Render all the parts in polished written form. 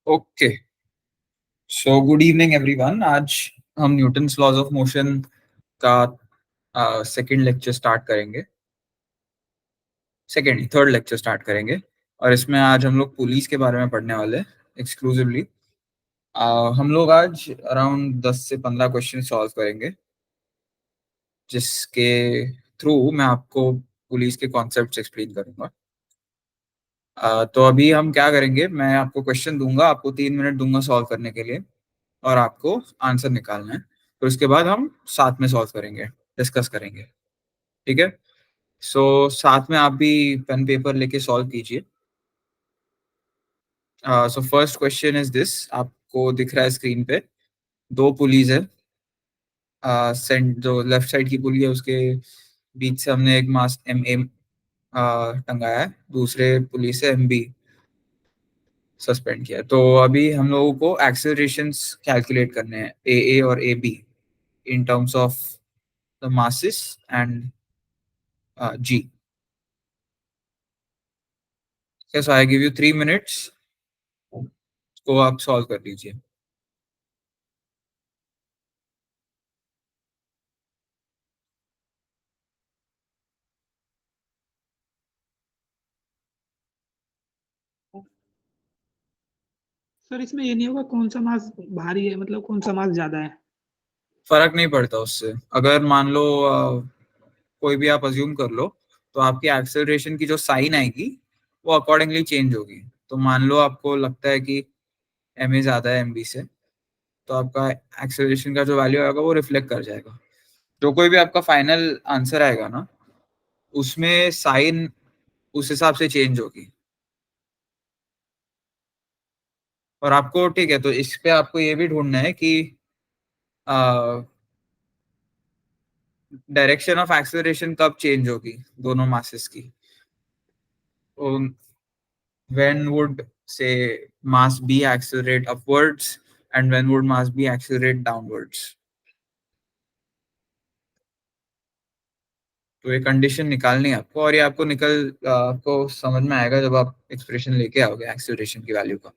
Okay. So good evening everyone. आज हम Newton's laws of motion का सेकंड लेक्चर स्टार्ट करेंगे। सेकंड थर्ड लेक्चर स्टार्ट करेंगे और इसमें आज हम लोग पुलिस के बारे में पढ़ने वाले हैं एक्सक्लूसिवली। हम लोग आज अराउंड 10 से 15 क्वेश्चन सॉल्व करेंगे, जिसके थ्रू मैं आपको पुलिस के कॉन्सेप्ट्स एक्सप्लेन करूंगा। तो अभी हम क्या करेंगे, मैं आपको क्वेश्चन दूंगा, आपको 3 मिनट दूंगा सॉल्व करने के लिए और आपको आंसर निकालना है। तो इसके बाद हम साथ में सॉल्व करेंगे, डिस्कस करेंगे। ठीक है। सो साथ में आप भी पेन पेपर लेके सॉल्व कीजिए। So first question is this, आपको दिख रहा है स्क्रीन पे दो पुलीज है। सेंट जो लेफ्ट साइड की पुली है उसके बीच से हमने एक मास एम एम टंगाया है, दूसरे पुली से एम बी सस्पेंड किया है। तो अभी हम लोगों को एक्सेलरेशंस कैलकुलेट करने हैं, ए और A B, in terms of the masses and g. Okay, so I give you 3 minutes, को आप सॉल्व कर लीजिए। सर इसमें ये नहीं होगा कौन सा मास भारी है, मतलब कौन सा मास ज्यादा है? फर्क नहीं पड़ता उससे। अगर मान लो कोई भी आप अज्यूम कर लो, तो आपकी एक्सेलरेशन की जो साइन आएगी वो अकॉर्डिंगली चेंज होगी। तो मान लो आपको लगता है कि एम ए ज्यादा है एम बी से, तो आपका एक्सेलरेशन का जो वैल्यू आएगा वो रिफ्लेक्ट कर जाएगा। जो कोई भी आपका फाइनल आंसर आएगा ना, उसमें साइन उस हिसाब से चेंज होगी। और आपको ठीक है, तो इस पे आपको ये भी ढूंढना है कि डायरेक्शन ऑफ एक्सेलरेशन कब चेंज होगी दोनों मासेस की। When would the mass be accelerate upwards and when would mass be accelerate downwards. तो ये कंडीशन निकालनी है आपको, और ये आपको आपको समझ में आएगा जब आप एक्सप्रेशन लेके आओगे एक्सेलरेशन की वैल्यू का।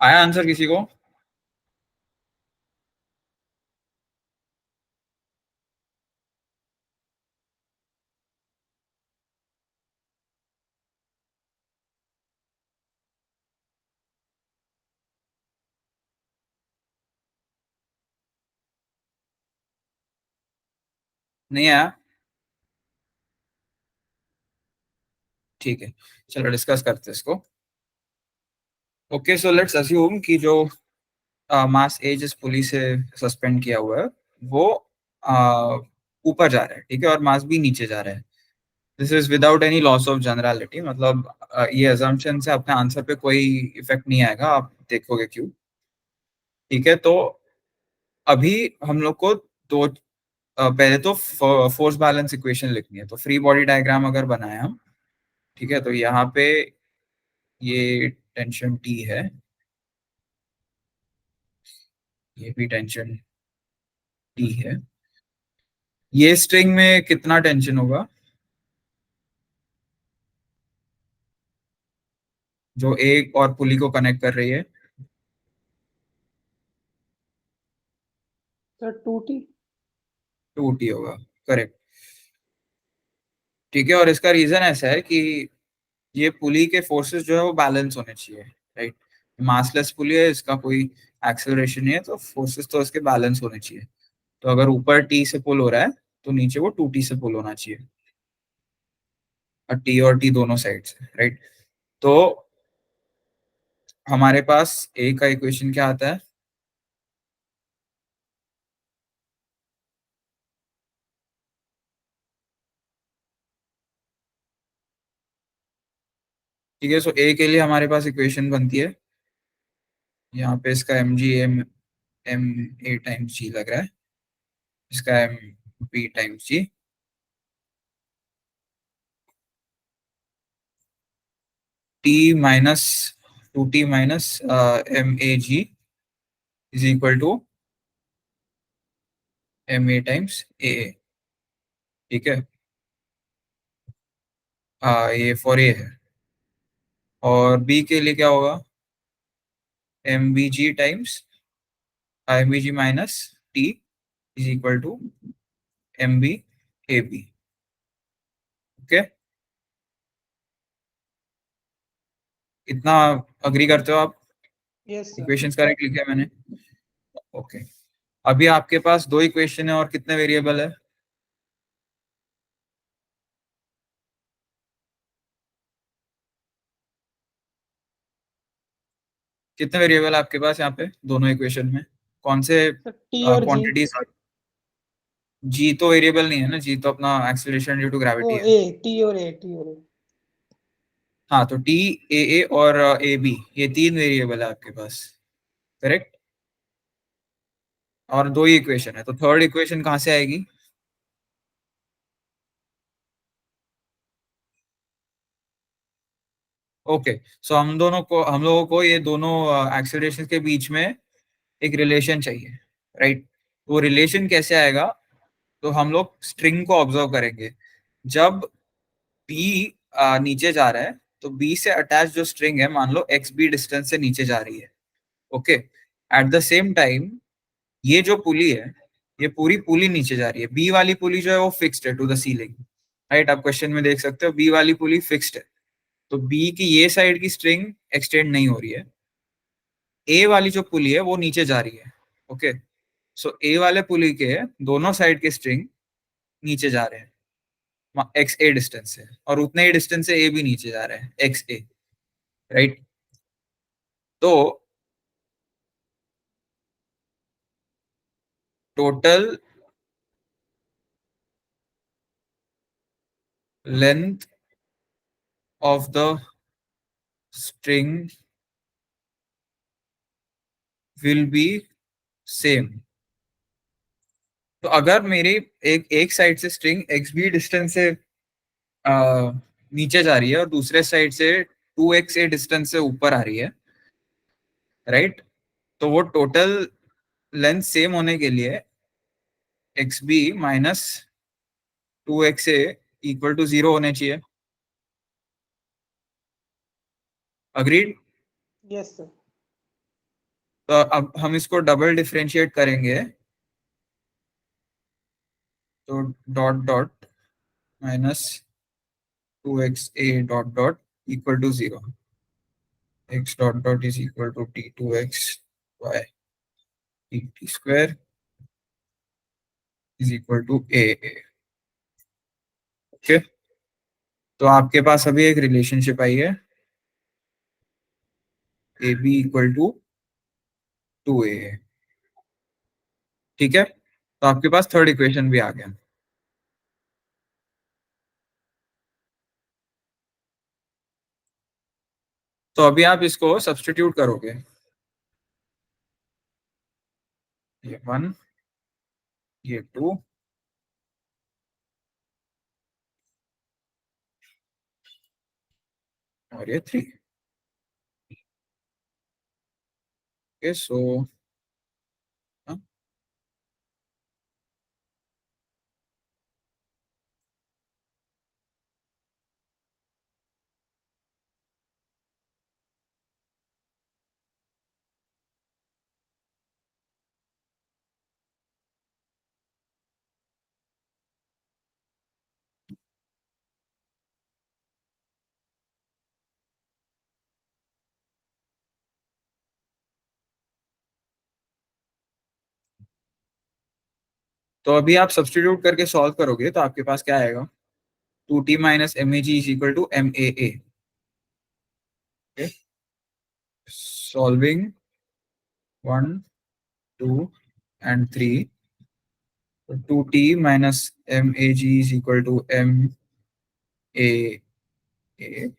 आया आंसर किसी को? नहीं आया? ठीक है, चलो डिस्कस करते हैं इसको। ओके, सो लेट्स अज्यूम कि जो मास ए जिस पुलिस से सस्पेंड किया हुआ है वो ऊपर जा रहा है, ठीक है, और मास बी नीचे जा रहा है। This is without any loss of generality, मतलब ये अजम्पशन से अपने आंसर पे कोई इफेक्ट नहीं आएगा, आप देखोगे क्यों। ठीक है, तो अभी हम लोग को दो पहले तो फोर्स बैलेंस इक्वेशन लिखनी है। तो फ्री बॉडी डायग्राम अगर बनाए हम, ठीक है, तो यहाँ पे ये टेंशन टी है, ये भी टेंशन टी है। ये स्ट्रिंग में कितना टेंशन होगा जो एक और पुली को कनेक्ट कर रही है? Sir 2T। 2T होगा, करेक्ट। ठीक है, और इसका रीजन ऐसा है कि ये पुली के फोर्सेस जो है वो बैलेंस होने चाहिए, राइट। मासलेस पुली है, इसका कोई एक्सेलरेशन नहीं है, तो फोर्सेस तो इसके बैलेंस होने चाहिए। तो अगर ऊपर टी से पुल हो रहा है तो नीचे वो 2T से पुल होना चाहिए, और टी और टी दोनों साइड से, राइट। तो हमारे पास ए का इक्वेशन क्या आता है? ठीक है, सो ए के लिए हमारे पास इक्वेशन बनती है, यहाँ पे इसका एम ए टाइम्स जी लग रहा है, इसका M B times G. T minus 2T minus M A G is equal to MA times AA। ठीक है, ये फॉर ए है। और बी के लिए क्या होगा? MBG minus T is equal to MBAB। Okay, इतना अग्री करते हो आप? Yes sir. इक्वेशंस करेक्ट लिखे मैंने? ओके, अभी आपके पास दो इक्वेशन है और कितने वेरिएबल है? कितने वेरिएबल आपके पास यहाँ पे दोनों इक्वेशन में? कौन से सर T और G। क्वांटिटीज? जी तो वेरिएबल नहीं है ना, जी तो अपना acceleration due to uh gravity uh, है। T और A। हाँ, तो टी, ए और ए बी, ये तीन वेरिएबल है आपके पास, करेक्ट। और दो ही इक्वेशन है, तो थर्ड इक्वेशन कहाँ से आएगी? ओके, सो हम लोगों को ये दोनों एक्सेलरेशन के बीच में एक रिलेशन चाहिए, राइट। वो रिलेशन कैसे आएगा? तो हम लोग स्ट्रिंग को ऑब्जर्व करेंगे। जब बी नीचे जा रहा है तो बी से अटैच जो स्ट्रिंग है, मान लो एक्स बी डिस्टेंस से नीचे जा रही है, okay. At the same time ये जो पुली है, ये पूरी पुली नीचे जा रही है। बी वाली पुली जो है वो फिक्स्ड है टू द सीलिंग, राइट। आप क्वेश्चन में देख सकते हो बी वाली पुली फिक्स्ड है, तो बी की ये साइड की स्ट्रिंग एक्सटेंड नहीं हो रही है। ए वाली जो पुली है वो नीचे जा रही है, ओके। सो ए वाले पुली के दोनों साइड के स्ट्रिंग नीचे जा रहे हैं एक्स ए डिस्टेंस से, और उतने ही डिस्टेंस से ए भी नीचे जा रहा है एक्स ए, राइट। तो total length of the string will be same. तो अगर मेरी एक एक साइड से स्ट्रिंग एक्स बी डिस्टेंस से नीचे जा रही है और दूसरे साइड से 2x a डिस्टेंस से ऊपर आ रही है, राइट, तो वो टोटल लेंथ सेम होने के लिए X B minus 2x a equal to 0 होने चाहिए। अग्रीड? Yes sir. तो अब हम इसको डबल डिफरेंशिएट करेंगे, तो dot dot minus 2xa dot dot equal to 0, x dot dot is equal to t2x y t square is equal to a। Okay, तो आपके पास अभी एक रिलेशनशिप आई है, A B equal to 2a। ठीक है, तो आपके पास थर्ड इक्वेशन भी आ गया। तो अभी आप इसको सब्स्टिट्यूट करोगे, ये 1, ये 2, और ये 3। ओके, सो तो अभी आप सब्स्टिट्यूट करके सॉल्व करोगे तो आपके पास क्या आएगा, 2t minus M a g is equal to M a a. Solving 1, 2 and 3, 2t minus M a g is equal to M a a,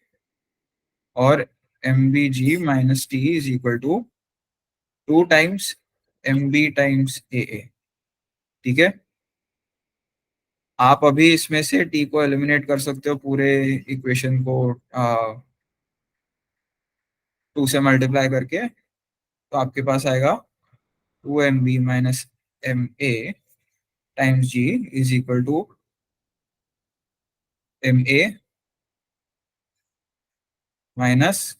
और m b g minus T is equal to 2 times m B times A a. ठीक है, आप अभी इसमें से t को eliminate कर सकते हो, पूरे इक्वेशन को 2 से मल्टीप्लाई करके, तो आपके पास आएगा 2mb minus M A times G is equal to M A minus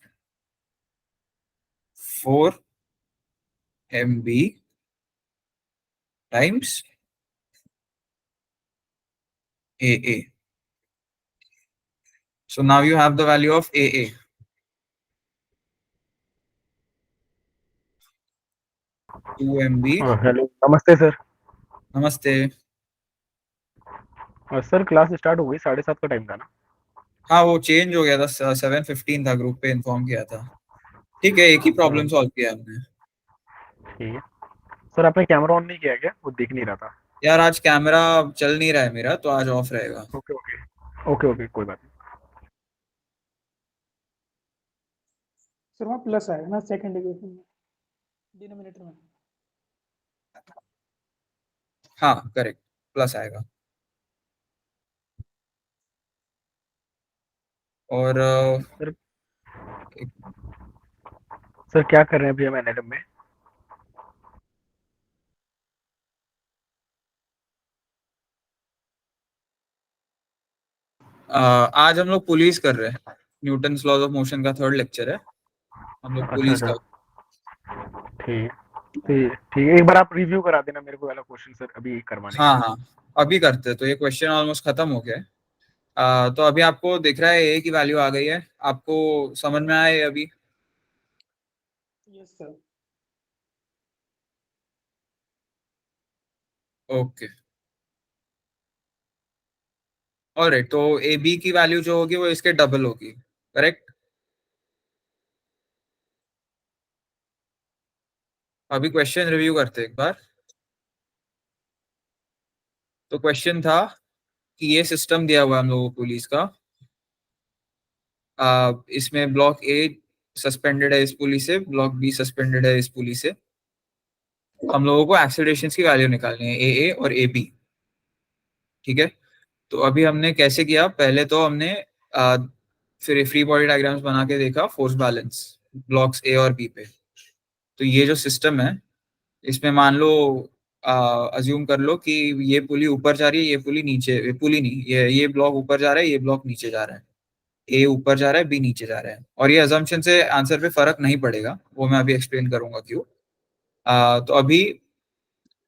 4mb times A A. So now you have the value of AA. Two MB। Hello, नमस्ते सर। नमस्ते। सर क्लास स्टार्ट हो गई, 7:30 का टाइम था ना? हाँ, वो चेंज हो गया था, 7:15 था, ग्रुप पे इन्फॉर्म किया था। ठीक है, एक ही प्रॉब्लम सॉल्व किया हमने। ठीक है सर, आपने कैमरा ऑन नहीं किया क्या? वो दिख नहीं रहा था। यार आज कैमरा चल नहीं रहा है मेरा, तो आज ऑफ रहेगा। ओके ओके ओके ओके, कोई बात नहीं। सर वहाँ प्लस आएगा ना सेकंड इक्वेशन में, डिनोमिनेटर में। हाँ करेक्ट, प्लस आएगा। और सर सर क्या कर रहे हैं अभी हम एनएलएम में? आज हम लोग पुलिस कर रहे हैं, न्यूटन्स लॉज ऑफ मोशन का थर्ड लेक्चर है, हम लोग अच्छा पुलिस अच्छा, का। ठीक ठीक ठीक है, एक बार आप रिव्यू करा देना मेरे को वाला क्वेश्चन सर, अभी करवाने हाँ हैं। हाँ, अभी करते हैं। तो ये क्वेश्चन ऑलमोस्ट खत्म हो गया है। तो अभी आपको दिख रहा है ए की वैल्यू आ गई है, आपको समझ में आया ये अभी? Yes sir. Okay, alright. तो ए बी की वैल्यू जो होगी वो इसके डबल होगी, करेक्ट? अभी क्वेश्चन रिव्यू करते हैं एक बार। तो क्वेश्चन था कि ये सिस्टम दिया हुआ है हम लोगों को पुलिस का, इसमें ब्लॉक ए सस्पेंडेड है इस पुली से, ब्लॉक बी सस्पेंडेड है इस पुली से। हम लोगों को एक्सीलरेशन की वैल्यू निकालनी है, ए और ए बी। ठीक है, तो अभी हमने कैसे किया, पहले तो हमने आ, फिर फ्री बॉडी डायग्राम्स बना के देखा फोर्स बैलेंस ब्लॉक्स ए और बी पे। तो ये जो सिस्टम है, इसमें मान लो अज्यूम कर लो कि ये पुली ऊपर जा रही है, ये पुली नीचे, ये पुली नहीं, ये ब्लॉक ऊपर जा रहा है, ये ब्लॉक नीचे जा रहा है, ए ऊपर जा रहा है, बी नीचे जा रहा है। और ये अजम्पशन से आंसर पे फर्क नहीं पड़ेगा, वो मैं अभी एक्सप्लेन करूंगा क्यों। तो अभी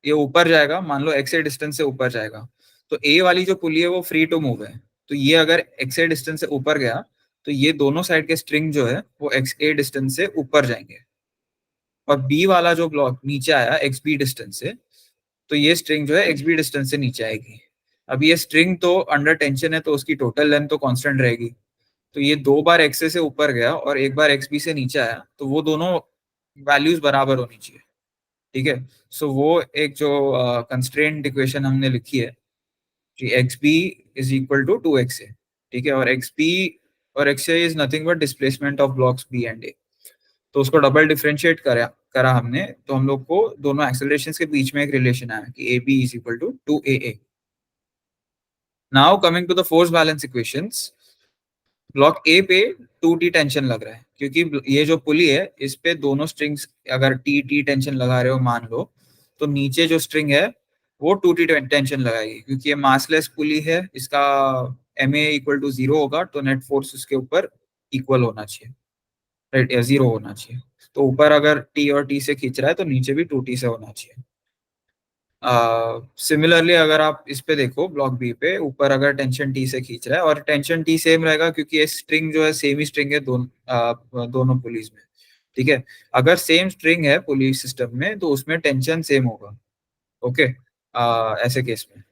ये ऊपर जाएगा, मान लो एक्स ए डिस्टेंस से ऊपर जाएगा, तो ए वाली जो पुली है वो फ्री टू मूव है, तो ये अगर एक्स ए डिस्टेंस से ऊपर गया तो ये दोनों साइड के स्ट्रिंग जो है वो एक्स ए डिस्टेंस से ऊपर जाएंगे, और बी वाला जो ब्लॉक नीचे आया एक्स बी डिस्टेंस से, तो ये स्ट्रिंग जो है एक्स बी डिस्टेंस से नीचे आएगी। अब ये स्ट्रिंग तो अंडर टेंशन है तो उसकी टोटल लेंथ तो कांस्टेंट रहेगी, तो ये 2 बार एक्स ए से ऊपर गया और 1 बार एक्स बी से नीचे आया, तो वो दोनों वैल्यूज बराबर होनी चाहिए। ठीक है, सो वो एक जो कंस्ट्रेंट इक्वेशन हमने लिखी है कि x b is equal to 2xa, ठीक है, और एक्स बी और x a is nothing but displacement of blocks b and a, तो उसको डबल डिफरेंशिएट करा हमने, तो हम लोग को दोनों एक्सेलरेशंस के बीच में एक रिलेशन आया कि A B is equal to 2aa। Now coming to the force balance equations, block A पे 2t टेंशन लग रहा है, क्योंकि ये जो पुली है इस पे दोनों स्ट्रिंग्स अगर टी टेंशन लगा रहे हो मान लो, तो नीचे जो स्ट्रिंग है वो 2t टेंशन लगाएगी, क्योंकि ये मासलेस पुली है, इसका ma इक्वल टू 0 होगा, तो नेट फोर्स उसके ऊपर इक्वल होना चाहिए, राइट, या 0 होना चाहिए। तो ऊपर अगर t और t से खींच रहा है तो नीचे भी 2t से होना चाहिए। सिमिलरली अगर आप इस पे देखो ब्लॉक बी पे, ऊपर अगर टेंशन टी से खींच रहा है, और टेंशन टी सेम रहेगा क्योंकि ये स्ट्रिंग जो है सेम ही स्ट्रिंग है दोनों पुलिस में, ठीक है। अगर सेम स्ट्रिंग है पुलिस सिस्टम में तो उसमें टेंशन सेम होगा, ओके। ऐसे केस में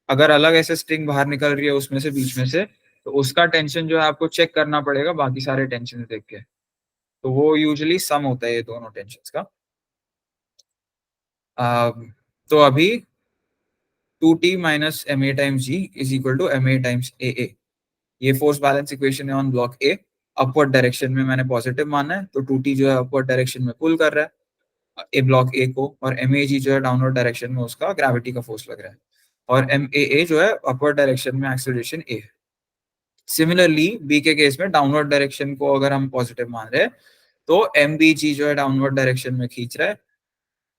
अगर अलग ऐसे स्ट्रिंग बाहर निकल रही है उसमें से बीच में से, तो उसका टेंशन जो है आपको चेक करना पड़ेगा बाकी सारे टेंशन देख के, तो वो यूजुअली सम होता है ये दोनों टेंशन का। तो अभी 2t minus ma times g is equal to ma times aa, ये फोर्स बैलेंस इक्वेशन है on block A. Upward direction में मैंने पॉजिटिव माना है, तो 2t जो है अपवर्ड डायरेक्शन में पुल कर रहा है ए ब्लॉक ए को, और mag जो है डाउनवर्ड डायरेक्शन में उसका ग्रेविटी का फोर्स लग रहा है, और maa जो है अपवर्ड डायरेक्शन में एक्सेलरेशन ए है। सिमिलरली बी के केस में डाउनवर्ड डायरेक्शन को अगर हम पॉजिटिव मान रहे हैं तो mbg जो है डाउनवर्ड डायरेक्शन में खींच रहा है,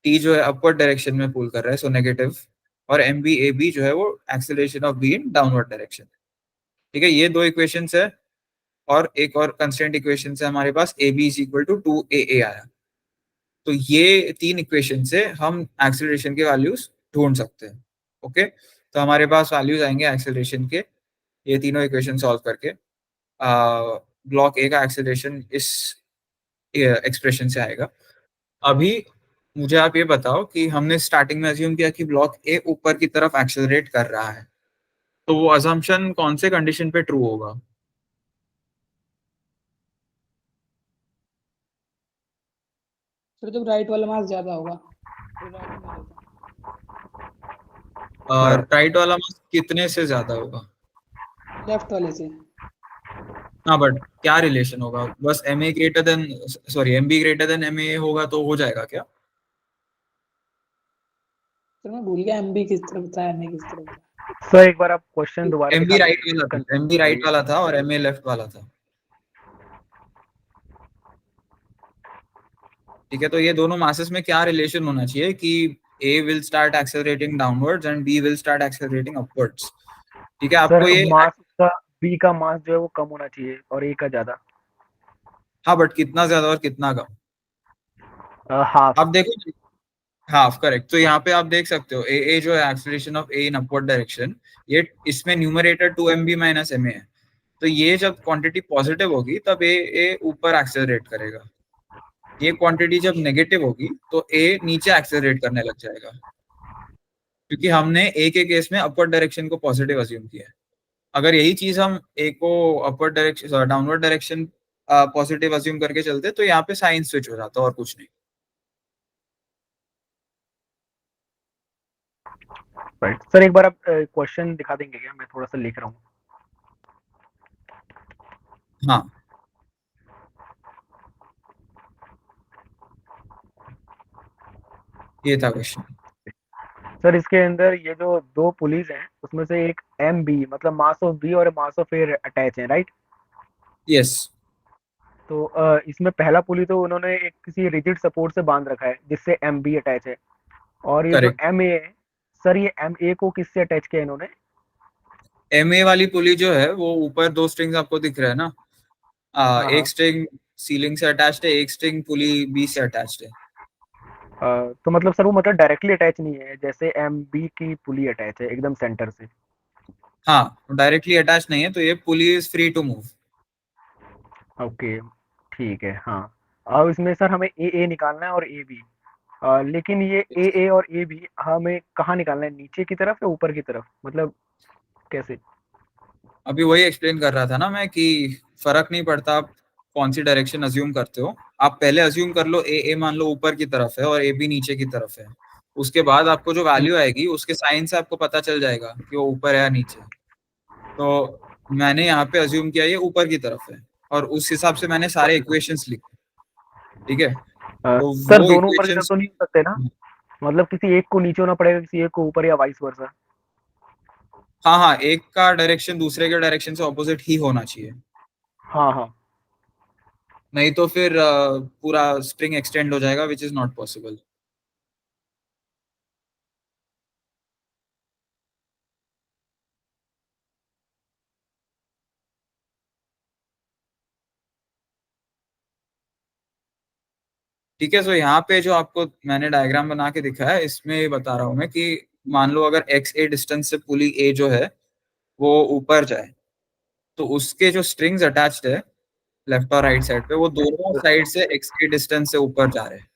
टी जो है अपवर्ड डायरेक्शन में पुल कर रहा है, सो नेगेटिव, और MBAB जो है वो acceleration of be in downward direction. ठीक है, ये दो इक्वेशंस है, और एक और कंस्टेंट इक्वेशन है हमारे पास, AB is equal to 2AA आया। तो ये 3 इक्वेशन से हम एक्सेलरेशन के वैल्यूज ढूंढ सकते हैं, ओके। तो हमारे पास वैल्यूज आएंगे एक्सेलरेशन के, ये तीनों इक्वेशन सॉल्व करके ब्लॉक ए का एक्सेलरेशन इस एक्सप्रेशन से आएगा। अभी मुझे आप ये बताओ कि हमने स्टार्टिंग में अज्यूम किया कि ब्लॉक ए ऊपर की तरफ एक्सेलरेट कर रहा है, तो वो अजम्पशन कौन से कंडीशन पे ट्रू होगा? सर जब राइट वाला मास ज्यादा होगा तो राइट में रहता और राइट वाला मास कितने से ज्यादा होगा? लेफ्ट वाले से। हाँ, बट क्या रिलेशन होगा? बस MA greater than, sorry MB greater than MA होगा तो हो जाएगा क्या? सर मैं भूल गया MB किस तरफ था MA किस तरफ था। सर एक बार आप क्वेश्चन दोबारा MB दिखा राइट दीजिए। वाला था, MB राइट वाला था और MA लेफ्ट वाला था, ठीक है। तो ये दोनों मासेस में क्या रिलेशन होना चाहिए कि A will start accelerating downwards and B will start accelerating upwards, ठीक है। आपको सर ये मास का बी का मास जो है वो कम होना चाहिए और ए का ज्यादा। हाँ, बट कितना ज्यादा और कितना कम? हाफ। आप देखो, हाफ करेक्ट। तो यहाँ पे आप देख सकते हो ए जो है acceleration of A in upward direction, ये इसमें न्यूमरेटर 2mb माइनस ma है, तो ये जब क्वांटिटी पॉजिटिव होगी तब ए ऊपर एक्सेलरेट करेगा, ये क्वांटिटी जब नेगेटिव होगी तो ए नीचे एक्सेलरेट करने लग जाएगा, क्योंकि हमने ए के केस में अपवर्ड डायरेक्शन को पॉजिटिव अज्यूम किया है। अगर यही चीज हम ए को upward direction downward direction positive assume करके चलते तो यहाँ पे साइन स्विच हो जाता और कुछ नहीं। राइट सर, एक बार आप क्वेश्चन दिखा देंगे क्या? मैं थोड़ा सा लिख रहा हूँ। हाँ, ये था क्वेश्चन। सर इसके अंदर ये जो दो पुलिस हैं उसमें से एक एम बी मतलब मास ऑफ बी और मास ऑफ ए अटैच है, राइट? यस, तो इसमें पहला पुली तो उन्होंने एक किसी रिजिड सपोर्ट से बांध रखा है जिससे एम बी अटैच है, और ये जो करेक्ट। एम ए है सर, ये एम ए को किससे अटैच किया इन्होंने? MA वाली पुली जो है वो ऊपर 2 स्ट्रिंग्स आपको दिख रहा है ना, हाँ एक स्ट्रिंग सीलिंग से अटैच्ड है, एक स्ट्रिंग पुली बी से अटैच्ड है। तो मतलब सर वो मतलब डायरेक्टली अटैच नहीं है, जैसे एमबी की पुली अटैच है एकदम सेंटर से। हाँ, डायरेक्टली अटैच नहीं है, तो ये pulley is free to move. Okay, ठीक है, हाँ। अब इसमें सर हमें ए ए निकालना है और ए बी। लेकिन ये ए ए और ए बी हमें कहाँ निकालना है, नीचे की तरफ या ऊपर की तरफ, मतलब कैसे? अभी वही एक्सप्लेन कर रहा था ना मैं कि फर्क नहीं पड़ता आप कौन सी डायरेक्शन अज्यूम करते हो। आप पहले अज्यूम कर लो ए मान लो ऊपर की तरफ है और ए बी नीचे की तरफ है। उसके बाद आपको जो हम्म, वैल्यू आएगी उसके साइन से आपको पता चल जाएगा कि वो ऊपर है या नीचे। तो मैंने यहाँ पे अज्यूम किया ये ऊपर की तरफ है, और उस हिसाब से मैंने ऊपर सारे की तरफ। इक्वेशंस लिखे। ठीक है, तो सर वो दोनों ऊपर की तरफ इक्वेशंस। तो नहीं हो सकते ना, मतलब किसी एक को नीचे होना पड़ेगा, किसी एक को ऊपर, या वाइस वर्सा? हाँ हाँ, एक का डायरेक्शन दूसरे के डायरेक्शन से ऑपोजिट ही होना चाहिए, हाँ हाँ। नहीं तो फिर पूरा स्ट्रिंग एक्सटेंड हो जाएगा, विच इज नॉट पॉसिबल। ठीक है, तो यहाँ पे जो आपको मैंने डायग्राम बना के दिखा है, इसमें ये बता रहा हूँ मैं कि मान लो अगर एक्स ए डिस्टेंस से पुली ए जो है वो ऊपर जाए, तो उसके जो स्ट्रिंग्स अटैच्ड है लेफ्ट और राइट साइड पे, वो दोनों साइड से एक्स ए डिस्टेंस से ऊपर जा रहे हैं।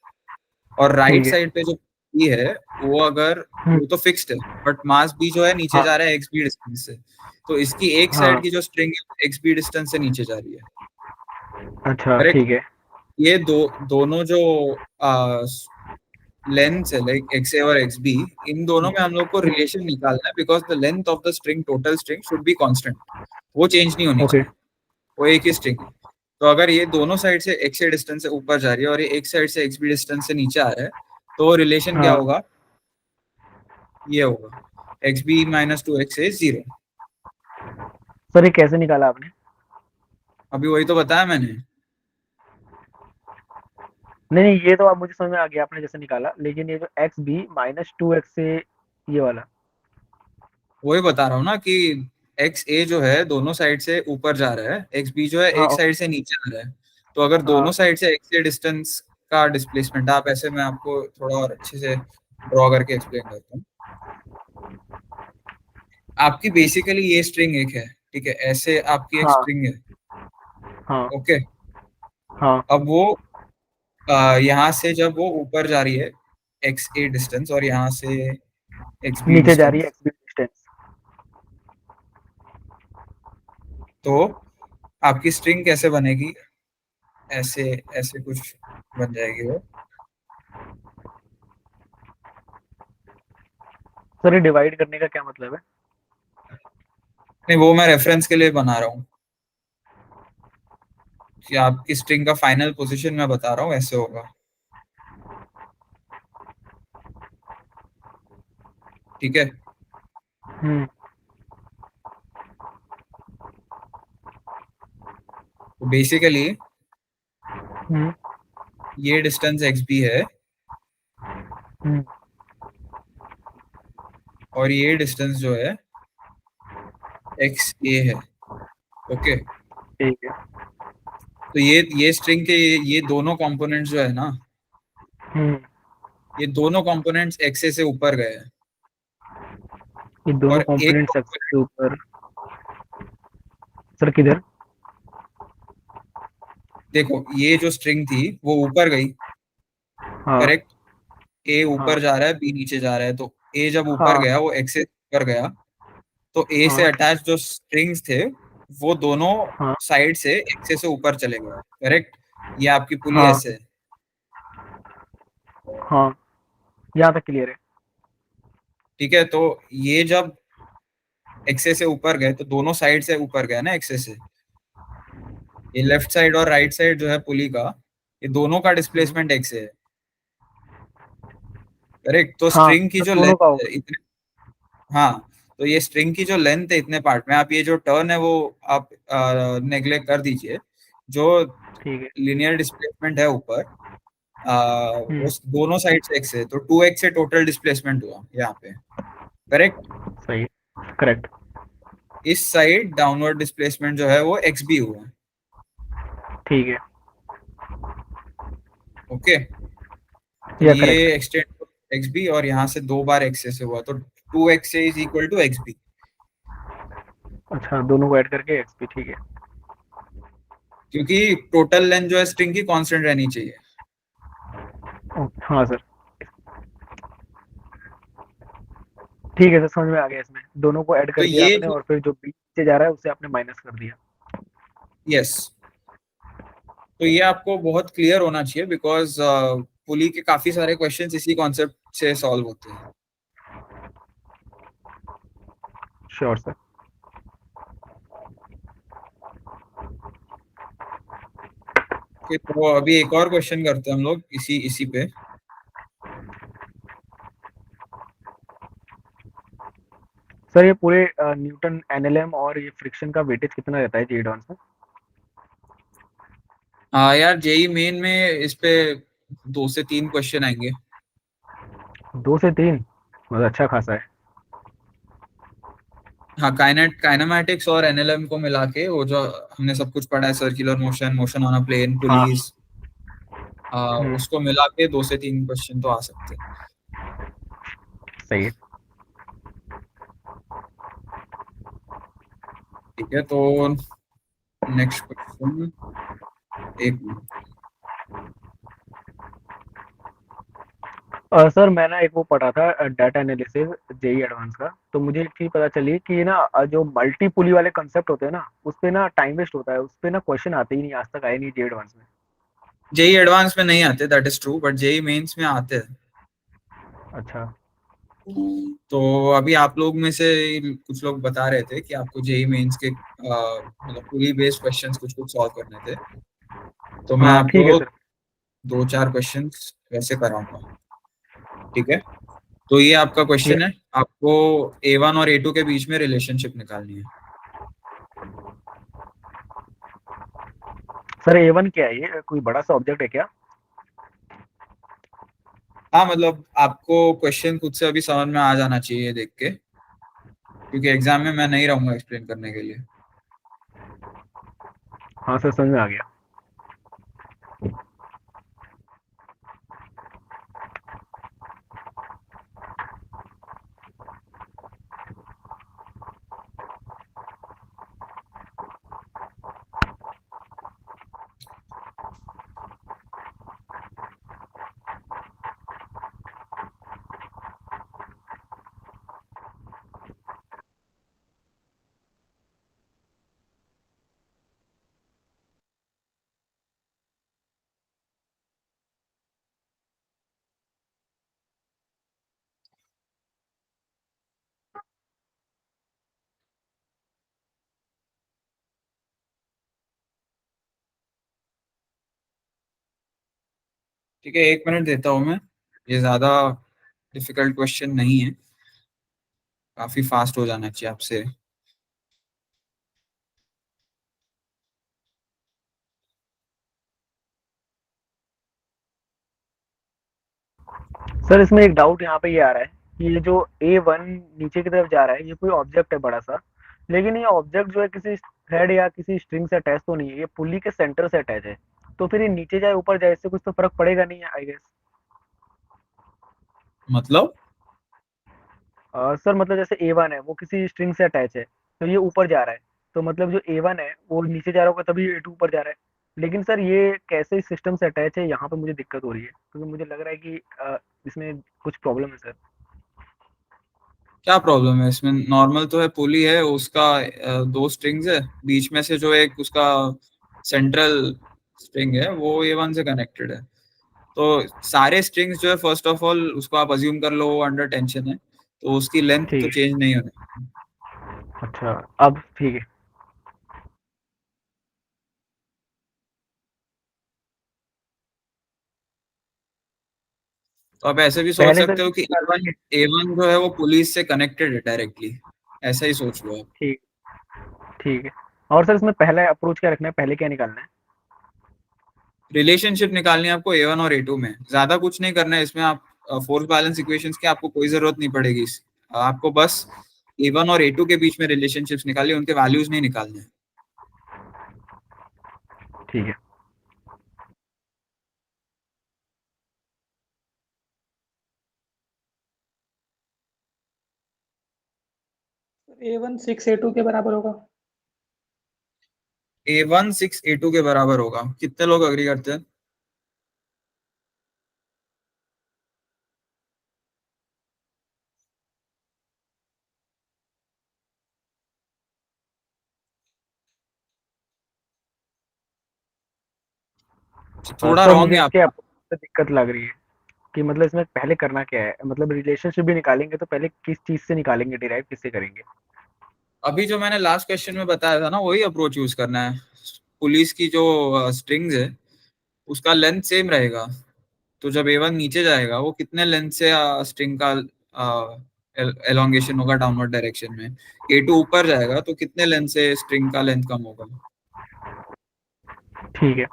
और राइट ठीक है। साइड पे जो बी है वो अगर हम्म, वो तो फिक्स्ड है, बट मास बी जो है नीचे हाँ जा रहा है एक्स बी डिस्टेंस से। तो इसकी एक साइड हाँ। की जो स्ट्रिंग है एक्स बी डिस्टेंस से नीचे जा रही है। अच्छा करेक्ट। ठीक है। ये दोनों जो लेंथ है लाइक एक्स ए और एक्स बी, इन दोनों में हम लोग को रिलेशन निकालना है, because the length of the string, total string should be constant. वो चेंज नहीं होनी ओके। चाहिए, वो एक ही स्ट्रिंग है। तो अगर ये दोनों साइड से एक्स ए डिस्टेंस से ऊपर जा रही है और ये एक साइड से एक्स बी डिस्टेंस से नीचे आ रहा है, तो रिलेशन क्या हाँ होगा, ये होगा x B minus two x a zero. Sir, ये कैसे निकाला आपने? अभी वही तो बताया मैंने। नहीं नहीं, ये तो आप मुझे समझ में आ गया आपने जैसे निकाला, लेकिन ये जो x B minus two x से, ये वाला। वही बता रहा हूँ ना कि एक्स ए जो है दोनों साइड से ऊपर जा रहा है, एक्स बी जो है हाँ एक साइड से नीचे आ रहा है। तो अगर दोनों हाँ साइड से एक्स ए डिस्टेंस का डिस्प्लेसमेंट, आप ऐसे, मैं आपको थोड़ा और अच्छे से ड्रॉ करके एक्सप्लेन करता हूँ। आपकी बेसिकली ये स्ट्रिंग एक है, ठीक है, ऐसे आपकी एक हाँ स्ट्रिंग है। हाँ ओके, हाँ। अब वो यहाँ से जब वो ऊपर जा रही है एक्स ए डिस्टेंस, और यहाँ से एक्स बी नीचे जा रही है डिस्टेंस, एक्स बी डिस्टेंस। तो आपकी स्ट्रिंग कैसे बनेगी, ऐसे ऐसे कुछ बन जाएगी वो। सर ये डिवाइड करने का क्या मतलब है? नहीं, वो मैं रेफरेंस के लिए बना रहा हूँ कि आपकी स्ट्रिंग का फाइनल पोजीशन मैं बता रहा हूँ, ऐसे होगा। ठीक है, हम्म तो बेसिकली हम्म ये डिस्टेंस एक्स बी है हम्म। और ये डिस्टेंस जो है एक्स ए है। ओके, ठीक है। तो ये स्ट्रिंग के ये दोनों कंपोनेंट्स जो है ना, हम्म। ये दोनों कंपोनेंट्स एक्स ए से ऊपर गए हैं। ये दोनों और एक कंपोनेंट्स एक्स component- के ऊपर। सर किधर? देखो, ये जो स्ट्रिंग थी वो ऊपर गई, हाँ करेक्ट। ए ऊपर हाँ जा रहा है, बी नीचे जा रहा है, तो ए जब ऊपर हाँ गया वो एक्स से ऊपर गया, तो ए से हाँ अटैच जो स्ट्रिंग्स थे वो दोनों हाँ साइड से एक्स से ऊपर चले गए, करेक्ट। ये आपकी पुली हाँ ऐसे है। हाँ। यहाँ तक क्लियर है। ठीक है, तो ये जब एक्स से ऊपर गए तो दोनों साइड से ऊपर गए ना एक्स से। ये लेफ्ट साइड और राइट साइड जो है पुली का, ये दोनों का हम्म, डिस्प्लेसमेंट एक्स है, करेक्ट। तो हाँ स्ट्रिंग की सर जो दोनों का लेंथ होगा। है इतने, हाँ, तो ये स्ट्रिंग की जो लेंथ है इतने पार्ट में, आप ये जो टर्न है वो आप नेग्लेक्ट कर दीजिए। जो ठीक है। लिनियर डिस्प्लेसमेंट है ऊपर, वो हम्म। दोनों साइड से एक्स है, तो 2x से टोटल डिस्प्लेसमेंट हुआ यहाँ पे, करेक्ट। सही है, करेक्ट। इस साइड डाउनवर्ड डिस्प्लेसमेंट जो है वो एक्स भी हुआ। ठीक है। ओके, तो या ये करेक्ट। एक्सटेंड एक्स बी और यहाँ से 2 बार एक्स से हुआ, तो 2x is equal to x b, अच्छा, दोनों को ऐड करके एक्स पी, ठीक है। क्योंकि टोटल लेंथ जो है स्ट्रिंग की कांस्टेंट रहनी चाहिए। हाँ सर, ठीक है सर, समझ में आ गया। इसमें दोनों को ऐड तो कर दिया ये आपने जो और फिर जो बीच से जा रहा है उससे आपने माइनस कर दिया। यस, तो ये आपको बहुत क्लियर होना चाहिए, बिकॉज पुली के काफी सारे क्वेश्चंस इसी कॉन्सेप्ट से सॉल्व होते हैं। Sure sir. Okay, तो अभी एक और क्वेश्चन करते हैं हम लोग इसी इसी पे। सर ये पूरे न्यूटन एनएलएम और ये फ्रिक्शन का वेटेज कितना रहता है जी एडवांस में? यार जेई मेन में इस पे 2 से 3 क्वेश्चन आएंगे। 2 से 3, मतलब अच्छा खासा है। हाँ, काइनेमैटिक्स और एनएलएम को मिला के वो जो हमने सब कुछ पढ़ा है, circular motion, motion on a plane, हाँ। पुलीज, हम्म। उसको मिला के 2 से 3 क्वेश्चन तो आ सकते हैं। सही है। ठीक है, तो नेक्स्ट क्वेश्चन, एक मिनट। सर मैं ना एक वो पढ़ा था डाटा एनालिसिस जेई एडवांस का, तो मुझे एक चीज पता चली कि ना जो मल्टी पुली वाले कंसेप्ट होते हैं ना उस पे ना टाइम वेस्ट होता है, उस पे ना क्वेश्चन आते ही नहीं, आज तक आए नहीं जेई एडवांस में। जेई एडवांस में नहीं आते, that is true, but JEE mains में आते हैं। अच्छा। तो अभी आप लोग में से कुछ लोग बता रहे थे कि आपको जेई मेंस के मतलब पुली बेस्ड क्वेश्चंस कुछ कुछ सॉल्व करने थे, तो मैं हाँ ठीक है आपको सर। 2-4 क्वेश्चंस वैसे कराऊंगा। ठीक है, तो ये आपका ये क्वेश्चन है, आपको A1 और A2 के बीच में रिलेशनशिप निकालनी है। सर A1 क्या है, ये कोई बड़ा सा ऑब्जेक्ट है क्या? हाँ, मतलब आपको क्वेश्चन खुद से अभी समझ में आ जाना चाहिए देख के, क्योंकि एग्जाम में मैं नहीं रहूंगा एक्सप्लेन करने के लिए। हाँ सर, समझ में आ गया। ठीक है, 1 मिनट देता हूँ मैं, ये ज्यादा डिफिकल्ट क्वेश्चन नहीं है, काफी फास्ट हो जाना चाहिए आपसे। सर इसमें एक डाउट यहाँ पे ये आ रहा है कि ये जो A1 नीचे की तरफ जा रहा है, ये कोई ऑब्जेक्ट है बड़ा सा, लेकिन ये ऑब्जेक्ट जो है किसी थ्रेड या किसी स्ट्रिंग से अटैच तो नहीं है, ये पुली के सेंटर से अटैच है। तो फिर ये नीचे जाए ऊपर जाए इससे कुछ तो फर्क पड़ेगा नहीं है आई गेस। मतलब सर मतलब जैसे A1 है वो किसी स्ट्रिंग से अटैच है, तो ये ऊपर जा रहा है, तो मतलब जो A1 है वो नीचे जा रहा होगा तभी A2 ऊपर जा रहा है। लेकिन सर ये कैसे इस सिस्टम से अटैच है, यहाँ पे मुझे दिक्कत हो रही है, क्योंकि मुझे लग रहा है कि इसमें कुछ प्रॉब्लम है सर। क्या प्रॉब्लम है इसमें? नॉर्मल तो है, पुली है उसका, 2 स्ट्रिंग्स है, बीच में से जो एक उसका सेंट्रल स्ट्रिंग है वो A1 से कनेक्टेड है। तो सारे स्ट्रिंग्स जो है, फर्स्ट ऑफ ऑल उसको आप अज्यूम कर लो वो अंडर टेंशन है, तो उसकी लेंथ तो ठीक चेंज नहीं होनी। है। अच्छा, अब ठीक है। तो आप ऐसे भी सोच पहले सर सकते हो कि A1 जो है वो पुलिस से कनेक्टेड है डायरेक्टली, ऐसा ही सोच लो आप। ठीक, ठीक है। और सर इसमें पहला अप्रोच क्या रखना है, पहले क्या निकालना है? रिलेशनशिप निकालनी है आपको A1 और A2 में, ज्यादा कुछ नहीं करना है इसमें। आप फोर्स बैलेंस इक्वेशंस की आपको कोई जरूरत नहीं पड़ेगी आपको बस A1 और A2 के बीच में रिलेशनशिप्स निकालिए, उनके वैल्यूज नहीं निकालने हैं। ठीक है। A1 6 A2 के बराबर होगा। A1 6 A2 के बराबर होगा। कितने लोग अग्री करते हैं? थोड़ा सर रॉन्ग मुझे है इसके आपका। अप्रोच से दिक्कत लग रही है कि मतलब इसमें पहले करना क्या है, मतलब रिलेशनशिप भी निकालेंगे तो पहले किस चीज से निकालेंगे, डिराइव किससे करेंगे? अभी जो मैंने लास्ट क्वेश्चन में बताया था ना, वही अप्रोच यूज करना है। पुलिस की जो स्ट्रिंग्स है उसका लेंथ सेम रहेगा। तो जब A1 नीचे जाएगा वो कितने लेंथ से स्ट्रिंग का एलोंगेशन होगा डाउनवर्ड डायरेक्शन में। A2 ऊपर जाएगा तो कितने लेंथ से स्ट्रिंग का लेंथ कम होगा। ठीक है।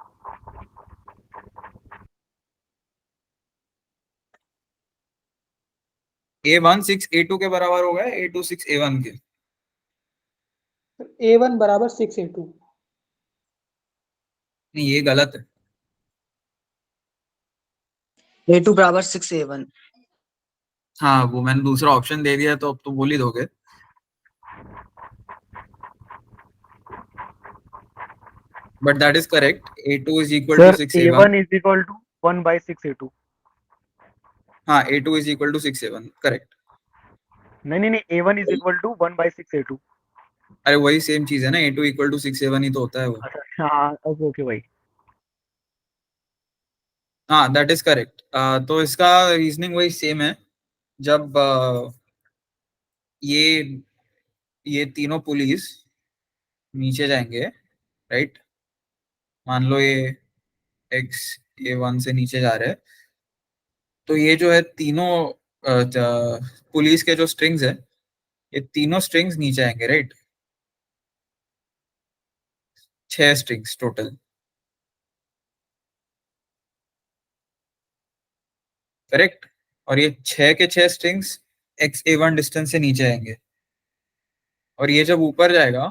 A1 6 A2 के बराबर होगा, A2 6 A1 के। A1 बराबर 6 A2। नहीं, ये गलत है। A2 बराबर 6 A1। हाँ, वो मैंने दूसरा ऑप्शन दे दिया तो अब तो बोल ही दोगे। But that is correct. A2 is equal to sir 6 A1। A1 is equal to 1/6 A2। हाँ, A2 is equal to 6 A1, correct. नहीं नहीं नहीं, A1 is equal to 1/6 A2। अरे वही सेम चीज है ना, A2 इक्वल टू 6 A1 ही तो होता है वो। अच्छा हाँ, ओके ओके भाई। हाँ, दैट इज करेक्ट। तो इसका रीजनिंग वही सेम है। जब ये तीनों पुलिस नीचे जाएंगे, राइट। मान लो ये X A1 से नीचे जा रहे हैं, तो ये जो है तीनों पुलिस के जो स्ट्रिंग्स है, ये तीनों स्ट्रिंग्स नीचे आएंगे, राइट। 6 strings total, correct. और ये 6 के 6 स्ट्रिंग्स XA1 डिस्टेंस से नीचे आएंगे। और ये जब ऊपर जाएगा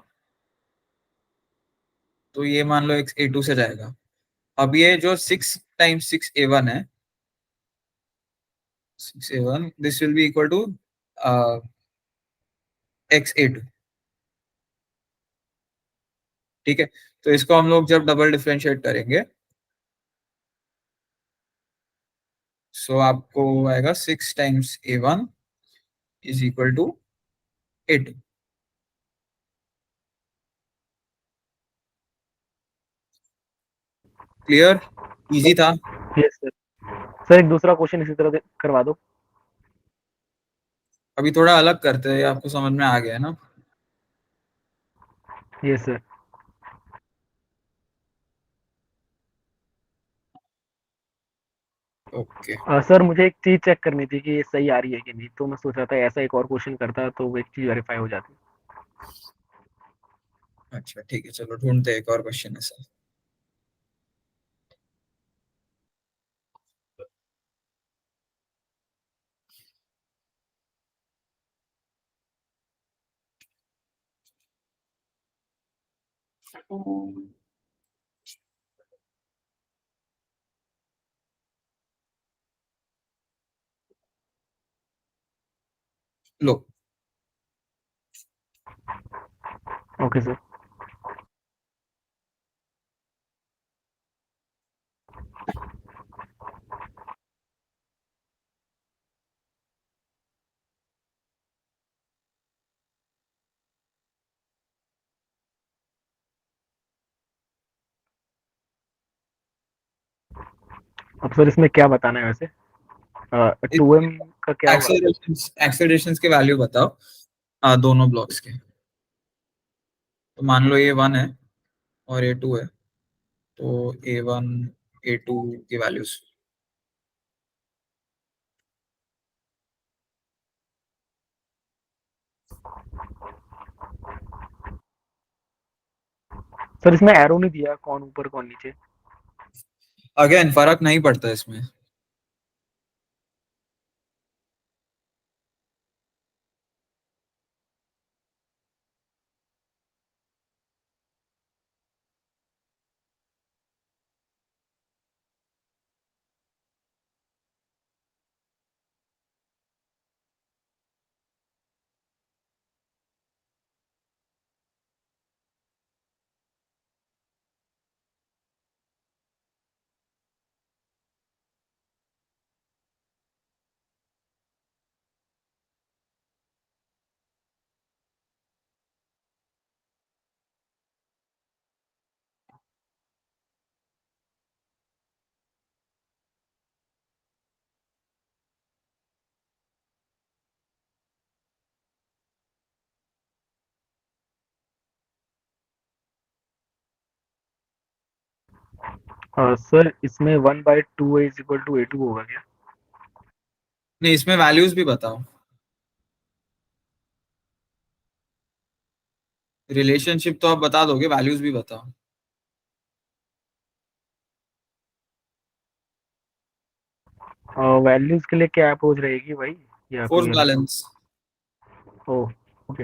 तो ये मान लो XA2 से जाएगा। अब ये जो 6 टाइम्स 6 A1 है, 6 A1, this will be equal to XA2। ठीक है। तो इसको हम लोग जब डबल डिफरेंशिएट करेंगे, सो आपको आएगा 6 times A1 is equal to A2। Clear? Easy था। Yes sir. सर एक दूसरा क्वेश्चन इसी तरह करवा दो। अभी थोड़ा अलग करते हैं, आपको समझ में आ गया है ना? Yes sir. ओके। सर मुझे एक चीज चेक करनी थी कि ये सही आ रही है कि नहीं, तो मैं सोच रहा था ऐसा एक और क्वेश्चन करता तो वो एक चीज वेरीफाई हो जाती। अच्छा ठीक है, चलो ढूंढते हैं एक और क्वेश्चन ऐसा। लो। Okay sir. अब सर इसमें क्या बताना है वैसे? 2m का क्या होगा? एक्सेलरेशंस के वैल्यू बताओ, दोनों ब्लॉक्स के। तो मान लो ये 1 है और ये 2 है, तो A1 A2 की वैल्यूज। सर इसमें एरो नहीं दिया, कौन ऊपर कौन नीचे। अगेन फर्क नहीं पड़ता इसमें। सर इसमें 1/2 इज इक्वल टू A2 होगा क्या? नहीं, इसमें वैल्यूज भी बताओ, रिलेशनशिप तो आप बता दोगे, वैल्यूज भी बताओ। वैल्यूज के लिए क्या अप्रोच रहेगी भाई, या फोर्स कोई अलग? बैलेंस। ओह, ओके।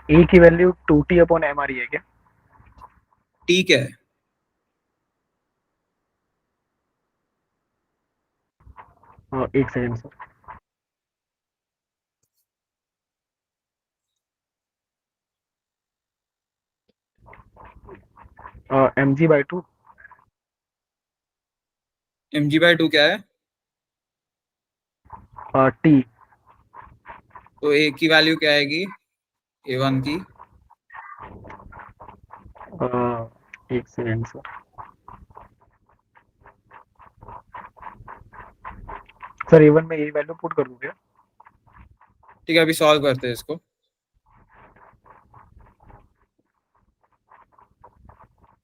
ए की वैल्यू 2T/m आ रही है क्या? ठीक है, एक सेकंड सर। mg/2। mg/2 क्या है? टी। तो ए की वैल्यू क्या आएगी, A1 की? एक सेकंड सर। सर A1 में यही वैल्यू पुट कर दूं क्या? ठीक है, अभी सॉल्व करते हैं इसको।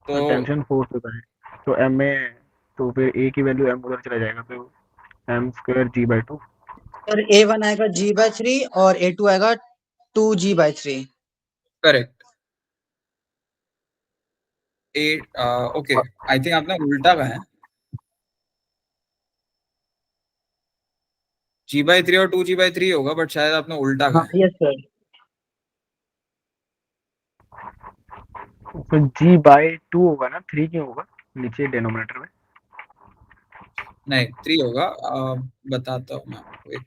तो टेंशन फोर्स होता है तो m में, तो फिर a की वैल्यू m उधर चला जाएगा, तो m²g/2। सर A1 आएगा G/3 और A2 आएगा 2G/3। Correct. A okay, I think आपने उल्टा कहा है, G/3 और 2G/3 होगा, बट शायद आपने उल्टा कहा हाँ है। Yes sir. तो g/2 होगा ना, 3 क्यों होगा नीचे डिनोमिनेटर में? नहीं, 3 होगा, बताता हूँ मैं आपको एक।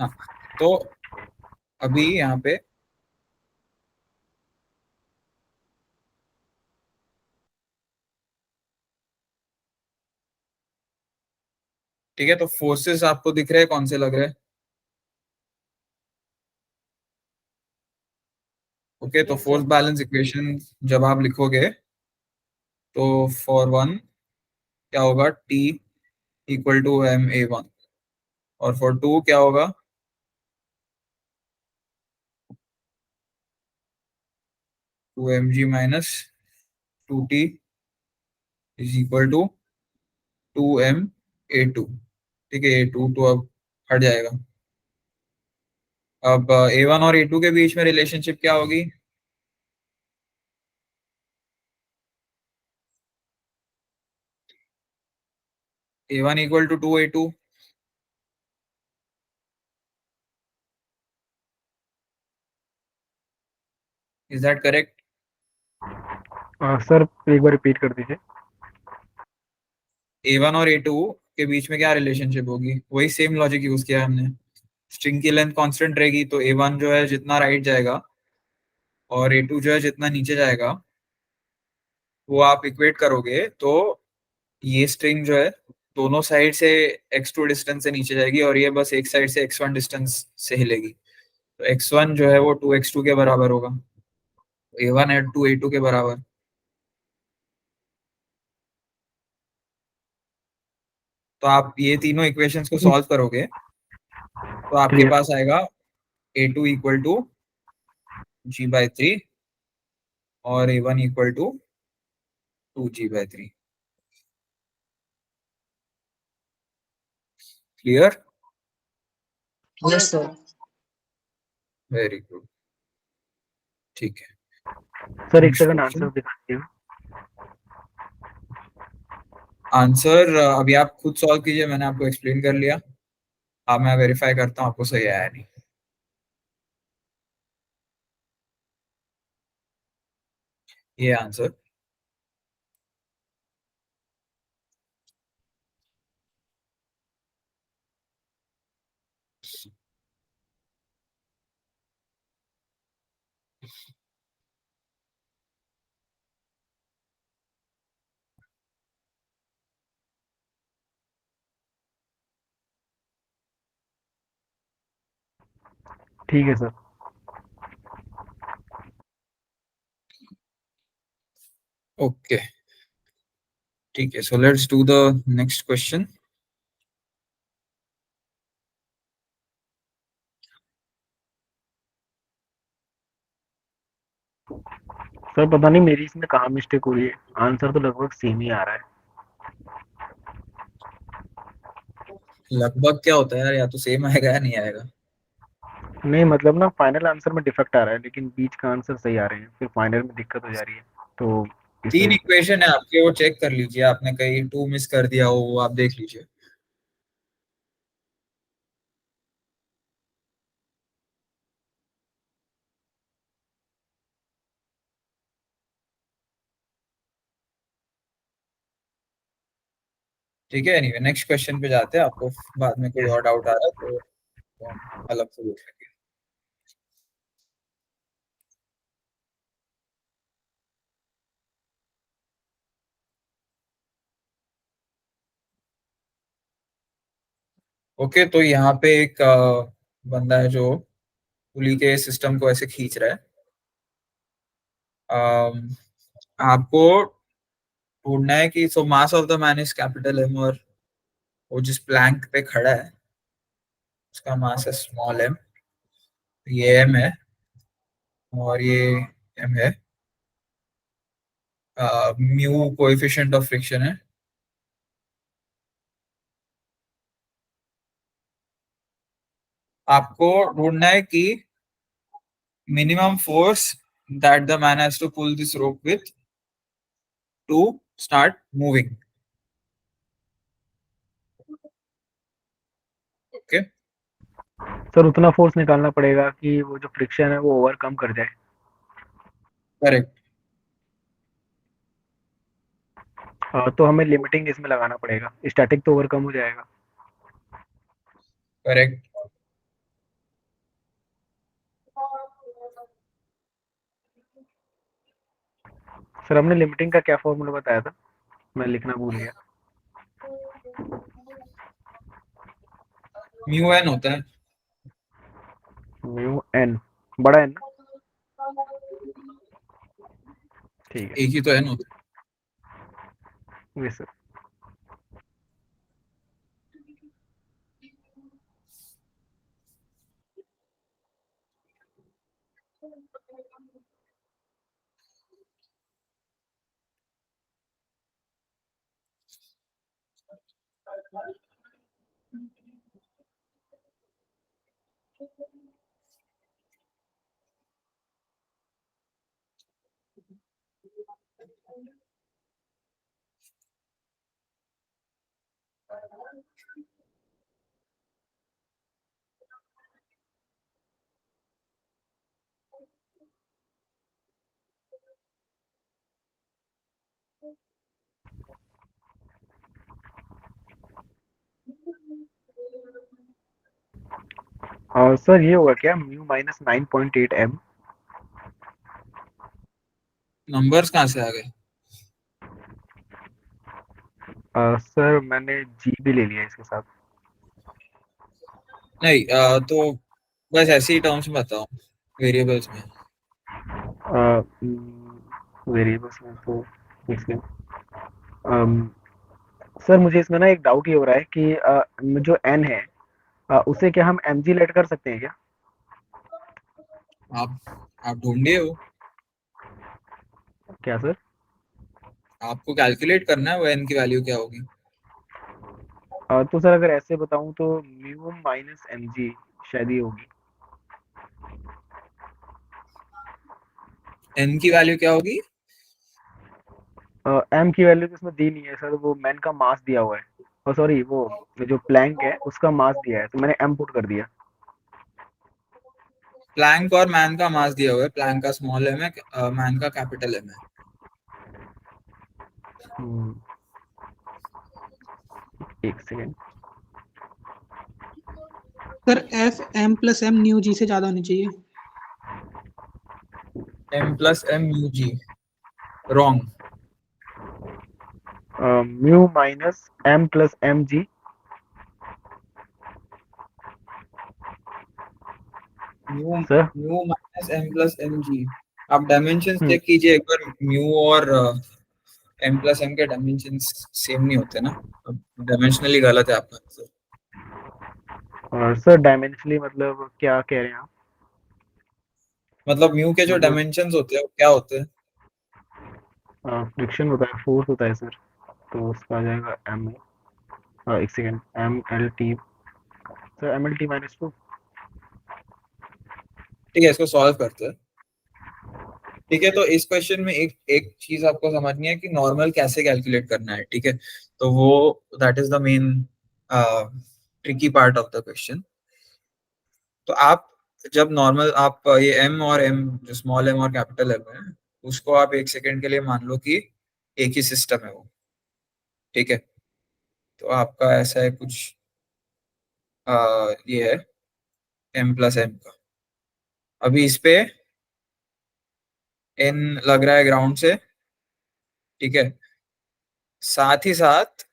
हाँ, तो अभी यहाँ पे ठीक है, तो फोर्सेस आपको दिख रहे हैं, कौन से लग रहे हैं? ओके, तो Yes, force sir. Balance equation जब आप लिखोगे तो फॉर वन क्या होगा, T=ma1, और फॉर टू क्या होगा, 2mg-2t=2ma2। ठीक है, A2 तो अब हट जाएगा। अब A1 और A2 के बीच में रिलेशनशिप क्या होगी? A1=2A2। Is that correct? Sir एक बार रिपीट कर दीजिए। A1 और A2 के बीच में क्या रिलेशनशिप होगी? वही सेम लॉजिक यूज किया है हमने। स्ट्रिंग की लेंथ कांस्टेंट रहेगी, तो A1 जो है जितना राइट जाएगा और A2 जो है जितना नीचे जाएगा, वो आप इक्वेट करोगे तो ये स्ट्रिंग जो है दोनों साइड से x2 डिस्टेंस से नीचे जाएगी, और ये बस एक साइड से x1 डिस्टेंस से हिलेगी। तो x1 जो है वो 2x2 के बराबर होगा, A1 एट 2A2 के बराबर। तो आप ये तीनों इक्वेशंस को सॉल्व करोगे तो आपके क्लियर। पास आएगा A2=g/3 और A1=2g/3। Clear? Yes sir. Very good, ठीक है। सर एक नेक्स्ट सेकंड क्वेश्चन। आंसर दिखा दीजिएगा। आंसर अभी आप खुद सॉल्व कीजिए, मैंने आपको एक्सप्लेन कर लिया। अब मैं वेरीफाई करता हूँ आपको सही आया नहीं। ये आंसर। ठीक है सर। ओके, ठीक है। So let's do the next question. Sir पता नहीं मेरी इसमें कहाँ मिस्टेक हो रही है, आंसर तो लगभग सेम ही आ रहा है। लगभग क्या होता है यार, या तो सेम आएगा या नहीं आएगा। नहीं मतलब ना फाइनल आंसर में डिफेक्ट आ रहा है, लेकिन बीच का आंसर सही आ रहे हैं, फिर फाइनल में दिक्कत हो जा रही है। तो तीन इसे इक्वेशन है आपके, वो चेक कर लीजिए, आपने कहीं 2 मिस कर दिया हो वो आप देख लीजिए। ठीक है, एनीवे नेक्स्ट क्वेश्चन पे जाते हैं। आपको बाद में कोई यस। और डाउट आ रहा है तो हम अलग से पूछ लेंगे। ओके, तो यहाँ पे एक बंदा है जो पुली के सिस्टम को ऐसे खींच रहा है। आपको ढूंढना है कि so mass of the man is capital M, और वो जिस प्लैंक पे खड़ा है उसका मास है स्मॉल एम। ये एम है और ये एम है। म्यू कोएफिशिएंट ऑफ फ्रिक्शन है। आपको ढूंढना है कि minimum force that the man has to pull this rope with to start moving. Okay, sir उतना फोर्स निकालना पड़ेगा कि वो जो फ्रिक्शन है वो ओवरकम कर जाए। करेक्ट। तो हमें लिमिटिंग इसमें लगाना पड़ेगा, स्टैटिक तो ओवरकम हो जाएगा। करेक्ट। सर हमने लिमिटिंग का क्या फॉर्मूला बताया था, मैं लिखना भूल गया। म्यू एन होता है। म्यू एन, बड़ा एन ना। ठीक है। एक ही तो एन होता यस सर। और सर ये होगा क्या म्यू माइनस 9.8 एम। है। नंबर्स कहाँ से आ गए। सर मैंने जी भी ले लिया इसके साथ। नहीं, तो बस ऐसे ही टर्म्स में बताओ, वेरिएबल्स में। वेरिएबल्स में तो इसमें सर मुझे इसमें ना एक डाउट ये हो रहा है कि जो एन है उसे क्या हम एम जी लेट कर सकते हैं क्या। आप आप ढूंढिए वो। क्या सर। आपको कैलकुलेट करना है वो एन की वैल्यू क्या होगी। तो सर अगर ऐसे बताऊं तो म्यू माइनस एम जी शायद ये होगी। n की वैल्यू क्या होगी? m की वैल्यू तो इसमें दी नहीं है सर, वो मैन का मास दिया हुआ है, और सॉरी वो जो प्लैंक है उसका मास दिया है, तो मैंने m पुट कर दिया। प्लैंक और मैन का मास दिया हुआ है, प्लैंक का स्मॉल m है, मैन का कैपिटल M है। हम्म, एक second. Sir f m plus m mu g से ज्यादा होनी चाहिए। m plus m mu g, wrong. Mu minus m plus m g. Mu sir mu minus m plus m g. आप dimensions hmm, check कीजिए एक बार, mu और m plus m के डायमेंशंस सेम नहीं होते ना, डायमेंशनली गलत है आपका आंसर। और सर डायमेंशनली मतलब क्या कह रहे हैं आप? मतलब म्यू के जो मतलब डायमेंशंस होते हैं वो क्या होते हैं? फ्रिक्शन होता है, फोर्स होता है सर, तो उसका आ जाएगा m, एक second, m l t, sir m l t minus 2। ठीक है, इसको सॉल्व करते हैं। ठीक है, तो इस क्वेश्चन में एक एक चीज आपको समझनी है कि नॉर्मल कैसे कैलकुलेट करना है। ठीक है, तो वो that is the main tricky part of the question. तो आप जब नॉर्मल आप ये m और m, जो स्मॉल m और कैपिटल m है, उसको आप एक सेकंड के लिए मान लो कि एक ही सिस्टम है वो। ठीक है, तो आपका ऐसा है कुछ, ये है m plus m का। अभी इस पे n लग रहा है ग्राउंड से। ठीक है, साथ ही साथ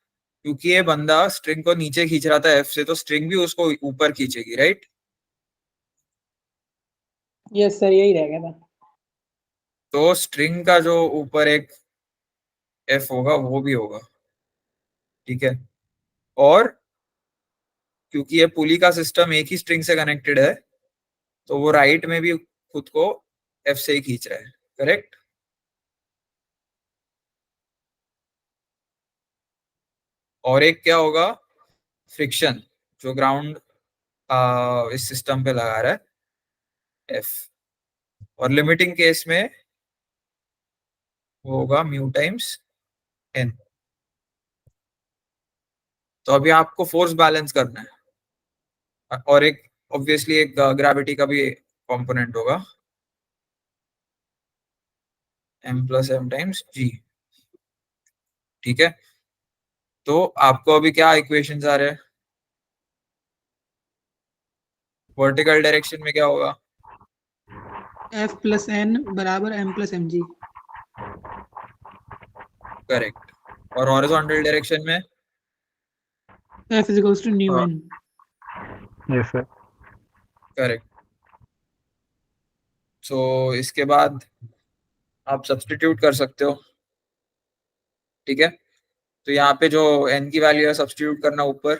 क्योंकि ये बंदा स्ट्रिंग को नीचे खींच रहा था एफ से, तो स्ट्रिंग भी उसको ऊपर खींचेगी, राइट? यस सर, यही रह गया था। तो स्ट्रिंग का जो ऊपर एक एफ होगा वो भी होगा। ठीक है, और क्योंकि ये पुली का सिस्टम एक ही स्ट्रिंग से कनेक्टेड है, तो वो राइट में भी खुद को एफ से ही खींच रहा है, करेक्ट? और एक क्या होगा, फ्रिक्शन, जो ग्राउंड इस सिस्टम पे लगा रहा है, एफ। और लिमिटिंग केस में वो होगा म्यू टाइम्स एन। तो अभी आपको फोर्स बैलेंस करना है, और एक ऑब्वियसली एक ग्रेविटी का भी कंपोनेंट होगा, m plus m times g। ठीक है, तो आपको अभी क्या इक्वेशंस आ रहे हैं? वर्टिकल डायरेक्शन में क्या होगा? एफ प्लस एन बराबर m plus m g. Correct. और हॉरिजॉन्टल डायरेक्शन में? F is equals to mu n. Yes sir. Correct. So इसके बाद आप सब्स्टिट्यूट कर सकते हो। ठीक है, तो यहाँ पे जो n की वैल्यू है सब्स्टिट्यूट करना ऊपर,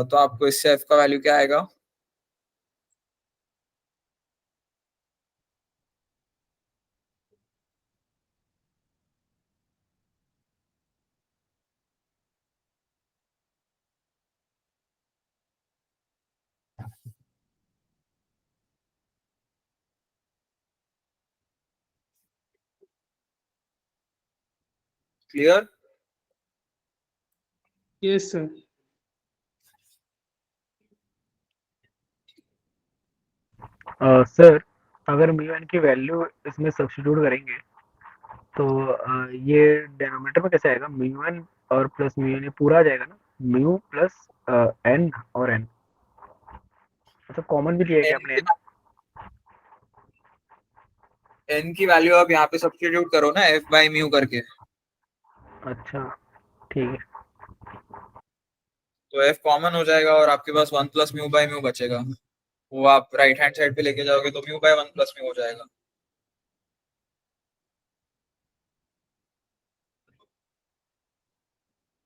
तो आपको इससे f का वैल्यू क्या आएगा? क्लियर? Yes sir. सर अगर म्यू एन की वैल्यू इसमें सब्स्टिट्यूट करेंगे तो ये डिनोमिनेटर में कैसे आएगा, म्यू एन और प्लस म्यू एन, ये पूरा आ जाएगा ना, म्यू प्लस एन और एन, अच्छा कॉमन भी लिया गया n आपने की एन। n की वैल्यू आप यहाँ पे सब्स्टिट्यूट करो ना f बाई म्यू करके, अच्छा ठीक है। तो f कॉमन हो जाएगा और आपके पास 1 प्लस म्यू बाई म्यू बचेगा। वो आप राइट हैंड साइड पे लेके जाओगे तो म्यू बाय 1 प्लस म्यू हो जाएगा।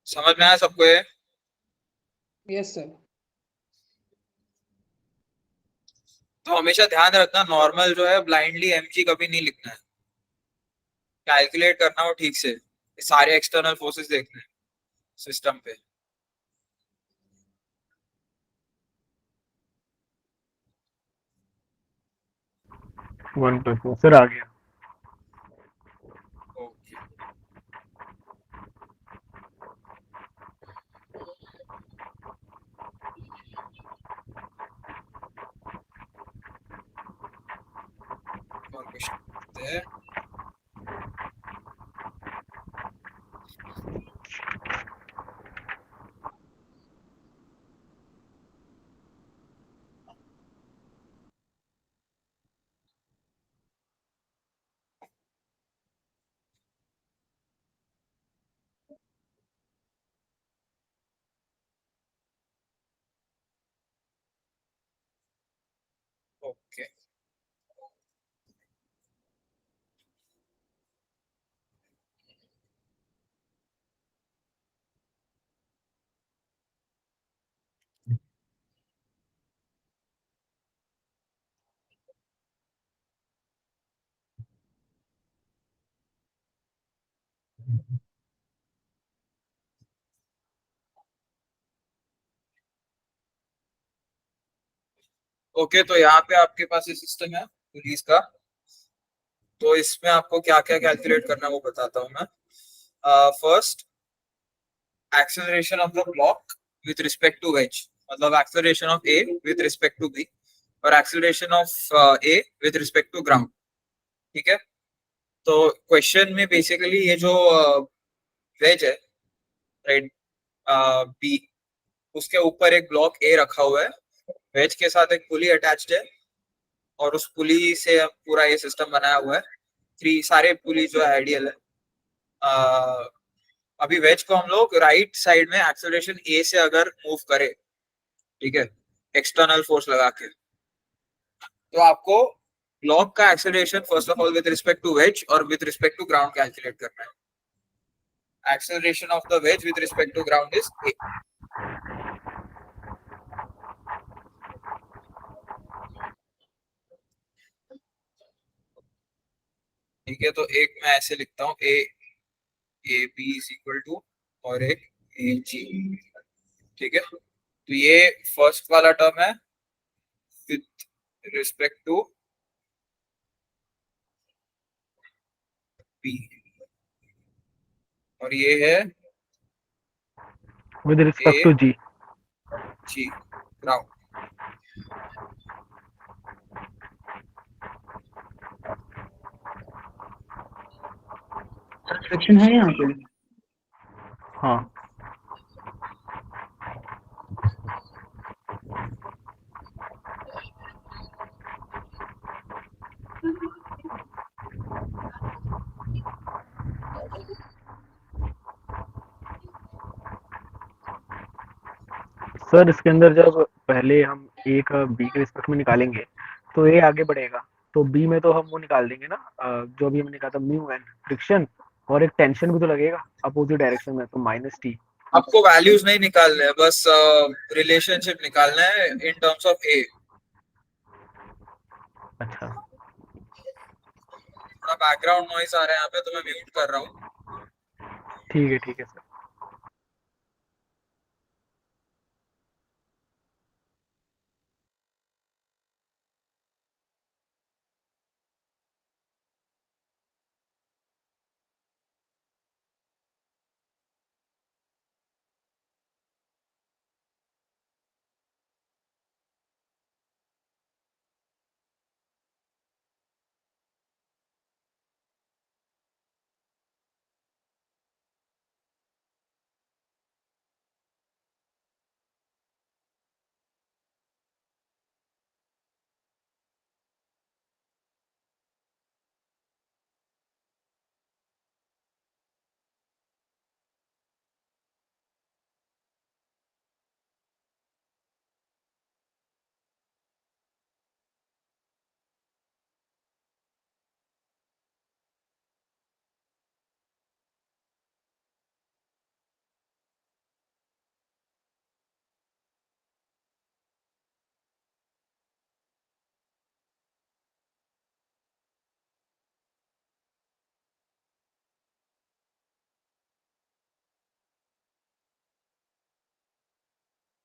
समझ में आया सबको ये? Yes sir. तो हमेशा ध्यान रखना, नॉर्मल जो है ब्लाइंडली mg कभी नहीं लिखना है, कैलकुलेट करना हो ठीक से, सारे एक्सटर्नल फोर्सेस देखने हैं सिस्टम पे। 1+1 सर आ गया। ओके, और क्वेश्चन करते हैं। ओके, ओके, तो यहाँ पे आपके पास ये सिस्टम है पुलिस का। तो इसमें आपको क्या क्या कैलकुलेट करना है वो बताता हूँ मैं। First, acceleration of the block with respect to wedge, मतलब acceleration of a with respect to b, और acceleration of a with respect to ground. ठीक है, तो क्वेश्चन में बेसिकली ये जो वेज है, राइट, बी, उसके ऊपर एक ब्लॉक ए रखा हुआ है, वेज के साथ एक पुली अटैच्ड है, और उस पुली से पूरा ये सिस्टम बनाया हुआ है। थ्री सारे पुली जो है आइडियल है। अभी वेज को हम लोग राइट साइड में एक्सेलरेशन ए से अगर मूव करें, ठीक है, एक्सटर्नल फोर्स लगा के, तो आपको ब्लॉक का acceleration first of all with respect to wedge और with respect to ground calculate करना है। Acceleration of the wedge with respect to ground is a. ठीक है, तो एक मैं ऐसे लिखता हूँ, a B is equal to, और एक ए जी। ठीक है, तो ये फर्स्ट वाला टर्म है विथ रिस्पेक्ट टू बी, और ये है with respect to A G. G ground. Section है यहाँ पे। हाँ सर, इसके अंदर जब पहले हम ए का बी के रिस्पेक्ट में निकालेंगे तो ए आगे बढ़ेगा, तो बी में तो हम वो निकाल देंगे ना, जो भी हमने कहा था म्यू एन फ्रिक्शन, और एक टेंशन भी तो लगेगा अपोजिट डायरेक्शन में, तो -T। आपको वैल्यूज नहीं निकालने हैं, बस रिलेशनशिप निकालना है इन टर्म्स ऑफ ए। अच्छा थोड़ा बैकग्राउंड नॉइस आ रहा है यहाँ पे, तो मैं म्यूट कर रहा हूँ। ठीक है सर।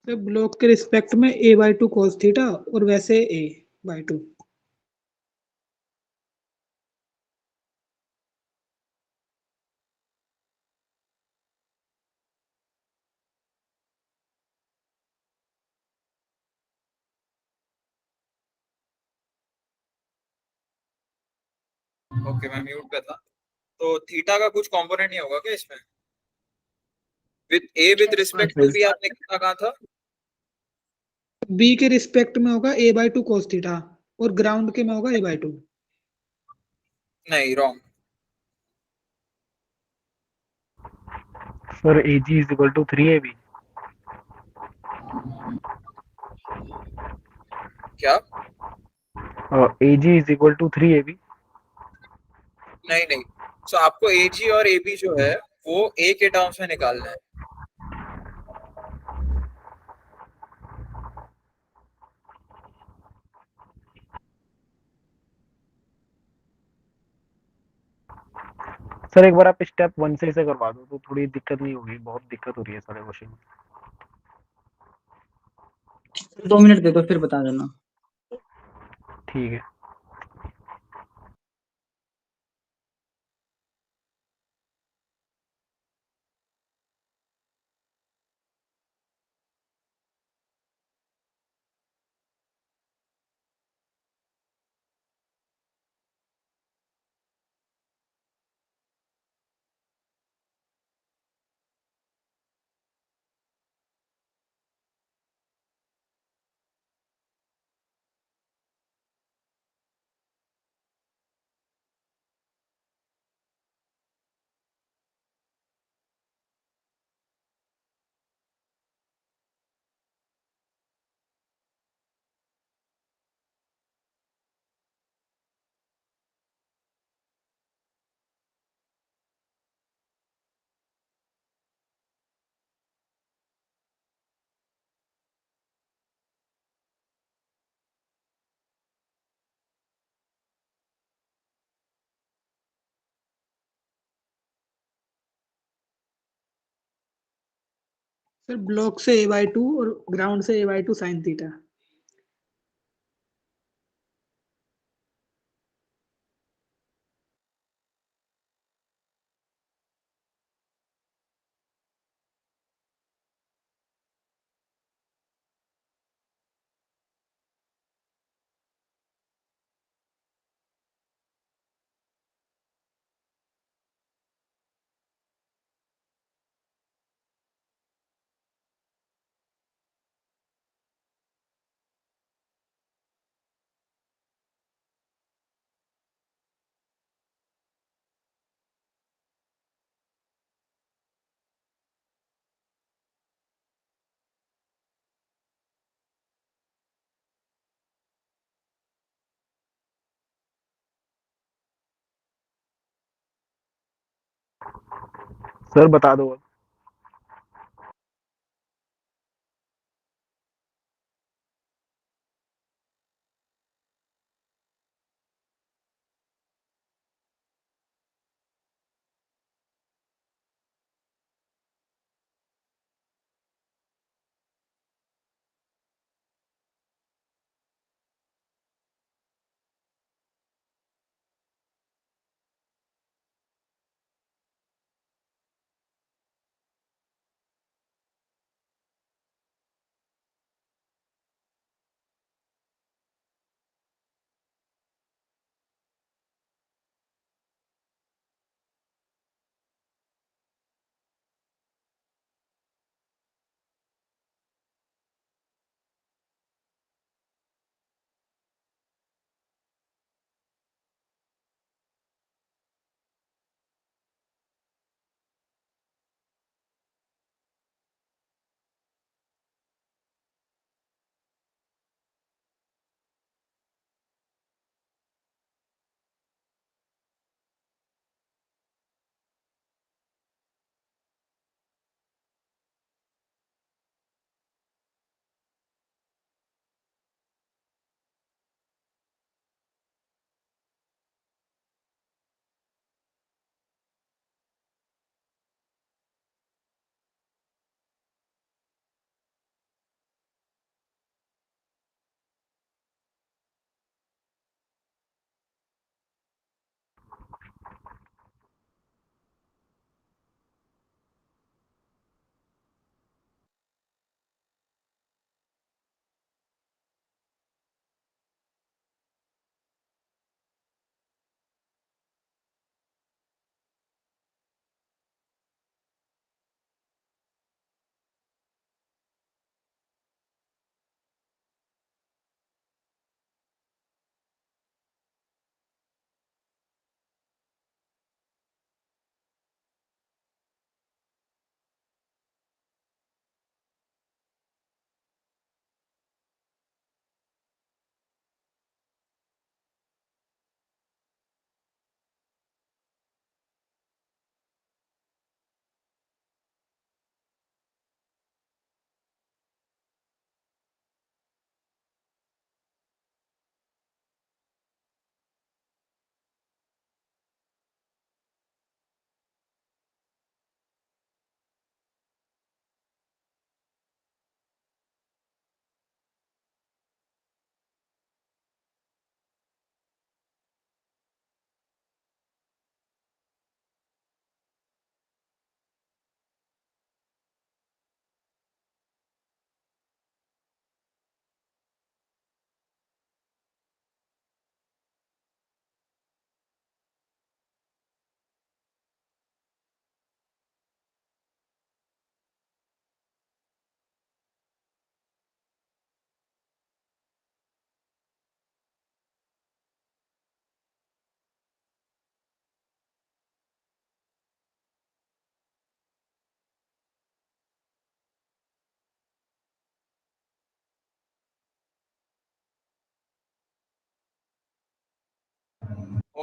तो ब्लॉक के रिस्पेक्ट में a/2 cos थीटा और वैसे a/2। ओके मैं म्यूट पे था। तो थीटा का कुछ कंपोनेंट नहीं होगा क्या इसमें? विद रिस्पेक्ट टू बी आपने कितना कहा था? बी के रिस्पेक्ट में होगा a/2 cos थीटा और ग्राउंड के में होगा a/2। नहीं, wrong. Sir AG is equal to 3AB। क्या? AG is equal to 3AB। नहीं नहीं, सो आपको एजी और एबी जो है वो ए के टर्म्स में निकालना है। सर एक बार आप स्टेप 1 से इसे करवा दो तो थोड़ी दिक्कत नहीं होगी, बहुत दिक्कत हो रही है सारे क्वेश्चन में। 2 मिनट दे दो फिर बता देना। ठीक है। सर ब्लॉक से a/2 और ग्राउंड से a/2 sin थीटा। सर बता दो अब।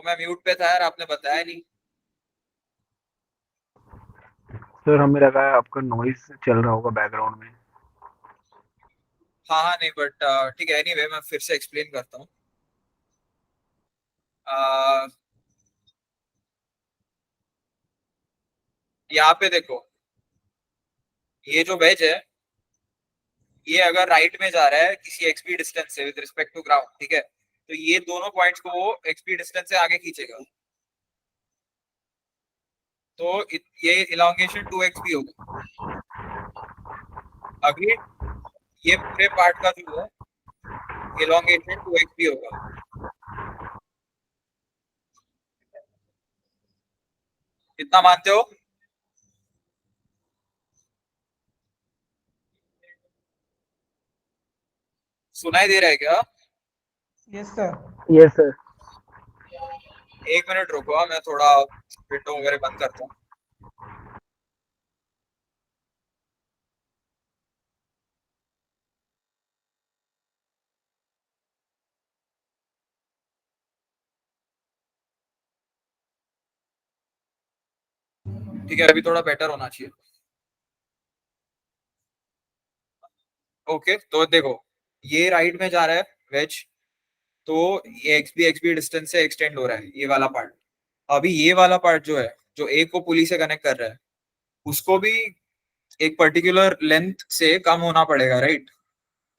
मैं म्यूट पे था यार, आपने बताया नहीं। सर हमें लगा है आपका नॉइस चल रहा होगा बैकग्राउंड में। हाँ हाँ, नहीं बट ठीक है, एनीवे मैं फिर से एक्सप्लेन करता हूँ। अ, यहाँ पे देखो, ये जो वेज है, ये अगर राइट में जा रहा है किसी एक्सपी डिस्टेंस से विद रिस्पेक्ट टू ग्राउंड, ठीक है, तो ये दोनों पॉइंट्स को वो एक्सपी डिस्टेंस से आगे खींचेगा, तो ये इलांगेशन 2x भी होगा। अगली, ये पूरे पार्ट का जो है इलांगेशन 2x भी होगा। कितना मानते हो? सुनाई दे रहा है क्या? Yes sir. Yes sir. 1 minute रुको, मैं थोड़ा विंडो वगैरह बंद करता हूँ। ठीक है, अभी थोड़ा बेटर होना चाहिए। ओके, तो देखो, ये राइट में जा रहा है वेज, तो ये एक्स बी डिस्टेंस से एक्सटेंड हो रहा है, ये वाला पार्ट। अभी ये वाला पार्ट जो है, जो ए को पुली से कनेक्ट कर रहा है, उसको भी एक पर्टिकुलर लेंथ से कम होना पड़ेगा, right,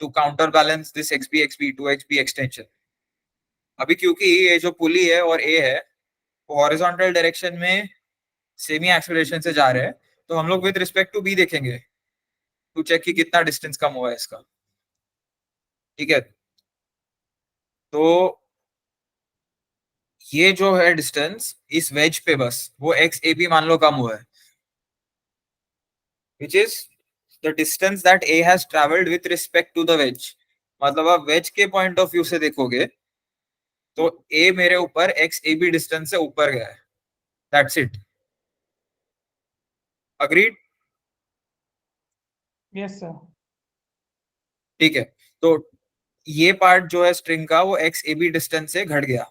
to counter balance this x b 2xb extension. अभी क्योंकि ये जो पुली है और ए है वो हॉरिजॉन्टल डायरेक्शन में सेमी एक्सेलरेशन से जा रहे हैं, तो हम लोग विद रिस्पेक्ट टू बी देखेंगे टू चेक कि कितना डिस्टेंस कम हुआ है इसका। ठीक है, तो ये जो है डिस्टेंस इस वेज पे बस वो एक्स ए बी मान लो कम हुआ है, which is the distance that A has travelled with respect to the wedge. मतलब आप वेज के पॉइंट ऑफ व्यू से देखोगे तो ए मेरे ऊपर एक्स ए बी डिस्टेंस से ऊपर गया है, that's it. Agreed? Yes sir. ठीक है, तो ये पार्ट जो है स्ट्रिंग का वो एक्स ए बी डिस्टेंस से घट गया,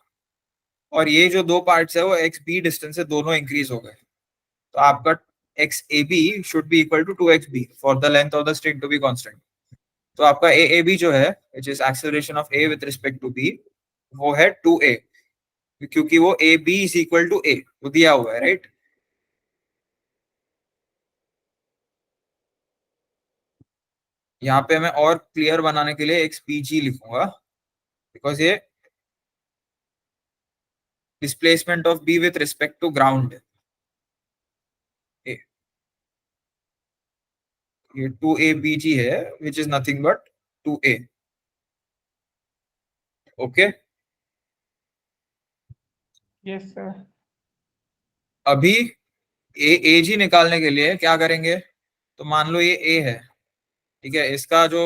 और ये जो दो पार्ट्स है वो एक्स बी डिस्टेंस से दोनों इंक्रीज हो गए, तो आपका x a b should be equal to 2xb for the length of the string to be constant. तो आपका ए ए बी जो है which is acceleration of a with respect to b, वो है 2a, क्योंकि वो a B is equal to a वो दिया हुआ है, राइट। यहाँ पे मैं और क्लियर बनाने के लिए एक्स पी जी लिखूंगा, बिकॉज ये displacement of B with respect to ground, ये 2a बी जी है which is nothing but 2a। Okay, yes sir. अभी ए ए जी निकालने के लिए क्या करेंगे, तो मान लो ये ए है, ठीक है, इसका जो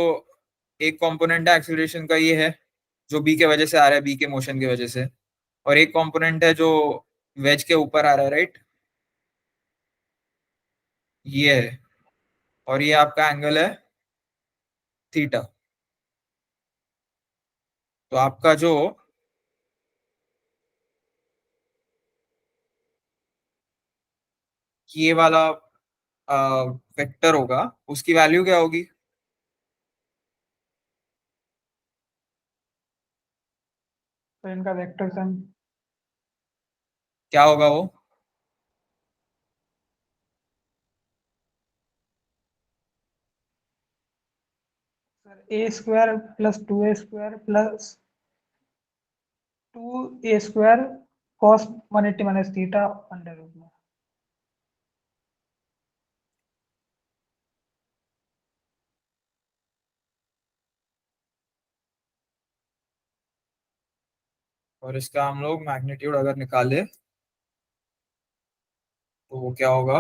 एक कंपोनेंट है एक्सीलरेशन का ये है, जो बी के वजह से आ रहा है, बी के मोशन की वजह से, और एक कंपोनेंट है जो वेज के ऊपर आ रहा है, राइट, ये है, और ये आपका एंगल है थीटा। तो आपका जो ये वाला वेक्टर होगा उसकी वैल्यू क्या होगी? तो इनका वेक्टर सम क्या होगा वो? Sir a square plus 2a square plus 2a square cos 180 minus theta under root में। और इसका हम लोग मैग्नीट्यूड अगर निकाले तो वो क्या होगा?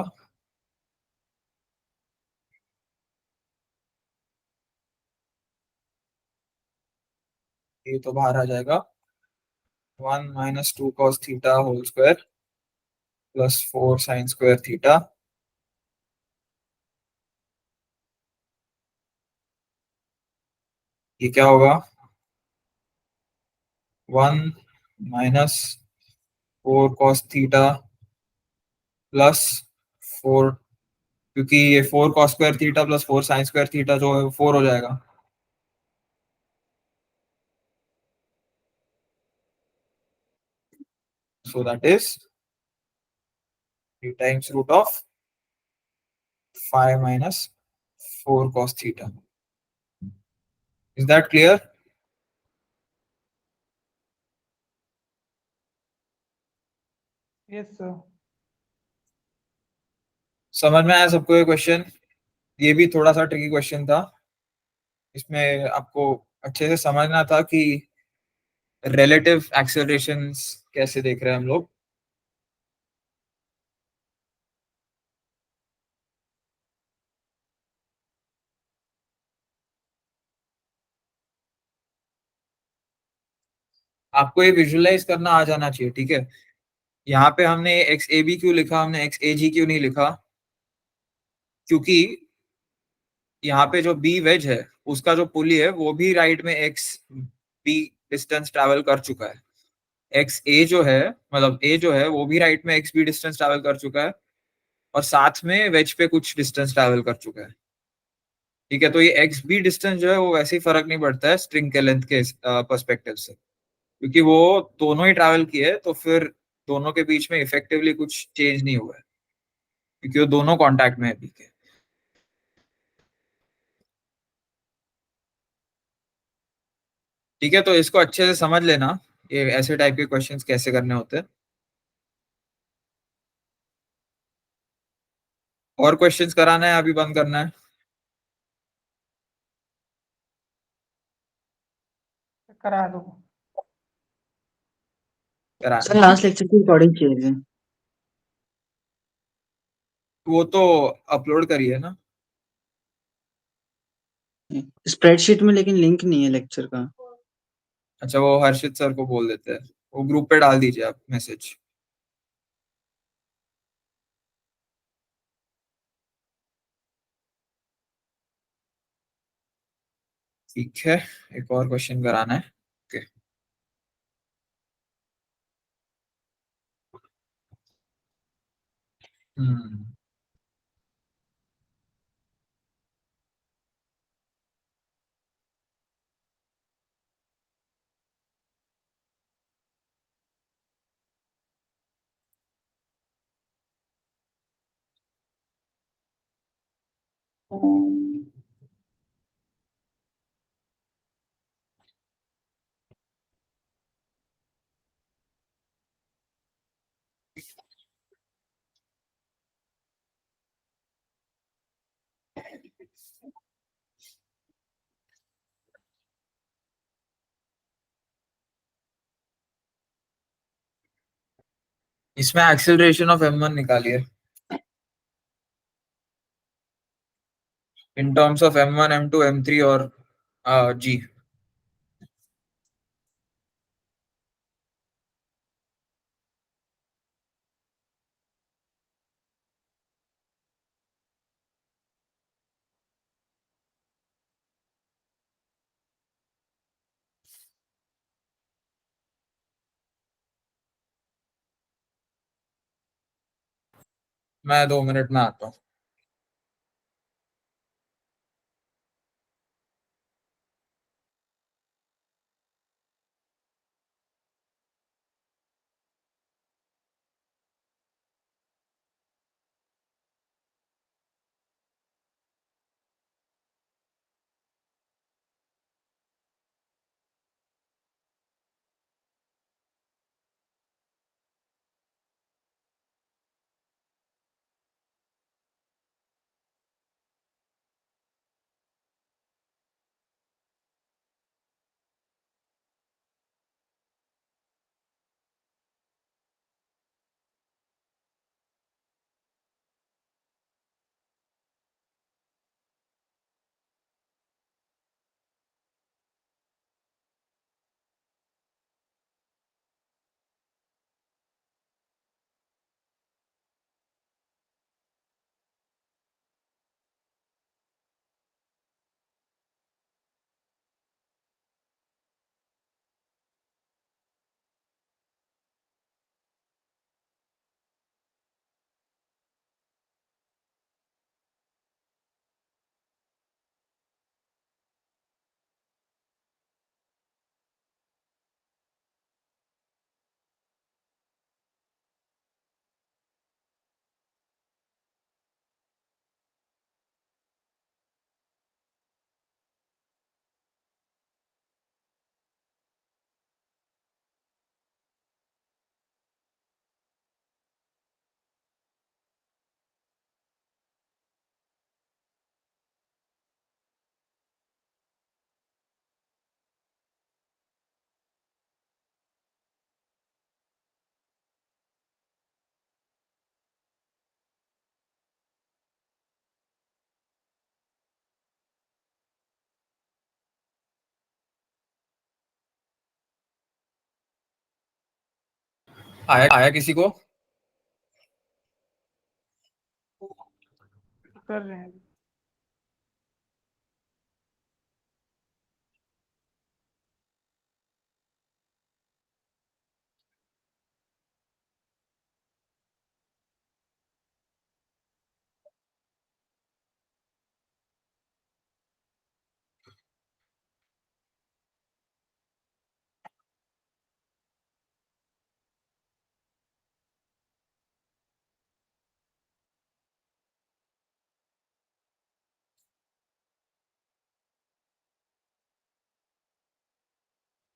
ये तो बाहर आ जाएगा, 1 - 2 cos theta whole square plus 4 sine square theta. ये क्या होगा? 1 - 4 cos थीटा प्लस 4, क्योंकि ये 4 cos square theta plus 4 sin square theta जो है 4 हो जाएगा। So that is 3 times root of 5 minus 4 cos theta. Is that clear? Yes sir. समझ में आया सबको ये क्वेश्चन? ये भी थोड़ा सा ट्रिकी क्वेश्चन था। इसमें आपको अच्छे से समझना था कि रिलेटिव एक्सेलरेशंस कैसे देख रहे हैं हम लोग। आपको ये विजुअलाइज करना आ जाना चाहिए, ठीक है। यहाँ पे हमने एक्स ए बी क्यों लिखा, हमने एक्स ए जी क्यों नहीं लिखा? क्योंकि यहाँ पे जो बी वेज है उसका जो पुली है वो भी राइट में एक्स बी डिस्टेंस ट्रैवल कर चुका है। एक्स ए जो है, मतलब ए जो है वो भी राइट में एक्स बी डिस्टेंस ट्रैवल कर चुका है और साथ में वेज पे कुछ डिस्टेंस ट्रैवल कर चुका है, ठीक है। तो ये एक्स बी डिस्टेंस जो है वो वैसे ही फर्क नहीं पड़ता है स्ट्रिंग के लेंथ के पर्सपेक्टिव से, क्योंकि वो दोनों ही ट्रैवल किए तो फिर दोनों के बीच में इफेक्टिवली कुछ चेंज नहीं हुआ है, क्योंकि वो दोनों कांटेक्ट में है अभी के। ठीक है, तो इसको अच्छे से समझ लेना, ये ऐसे टाइप के क्वेश्चंस कैसे करने होते हैं। और क्वेश्चंस कराना है अभी बंद करना है? करा दो। कराना सर है। लास्ट लेक्चर की रिकॉर्डिंग चाहिए वो तो अपलोड करिए ना। थी स्प्रेडशीट में, लेकिन लिंक नहीं है लेक्चर का। अच्छा, वो हर्षित सर को बोल देते हैं, वो ग्रुप पे डाल दीजिए आप मैसेज। ठीक है, एक और क्वेश्चन कराना है। ओके। हम्म इसमें एक्सेलरेशन ऑफ m1 निकालिए in terms of m1 m2 m3 और g। मैं 2 मिनट में आता हूँ। आया किसी को? कर रहे हैं।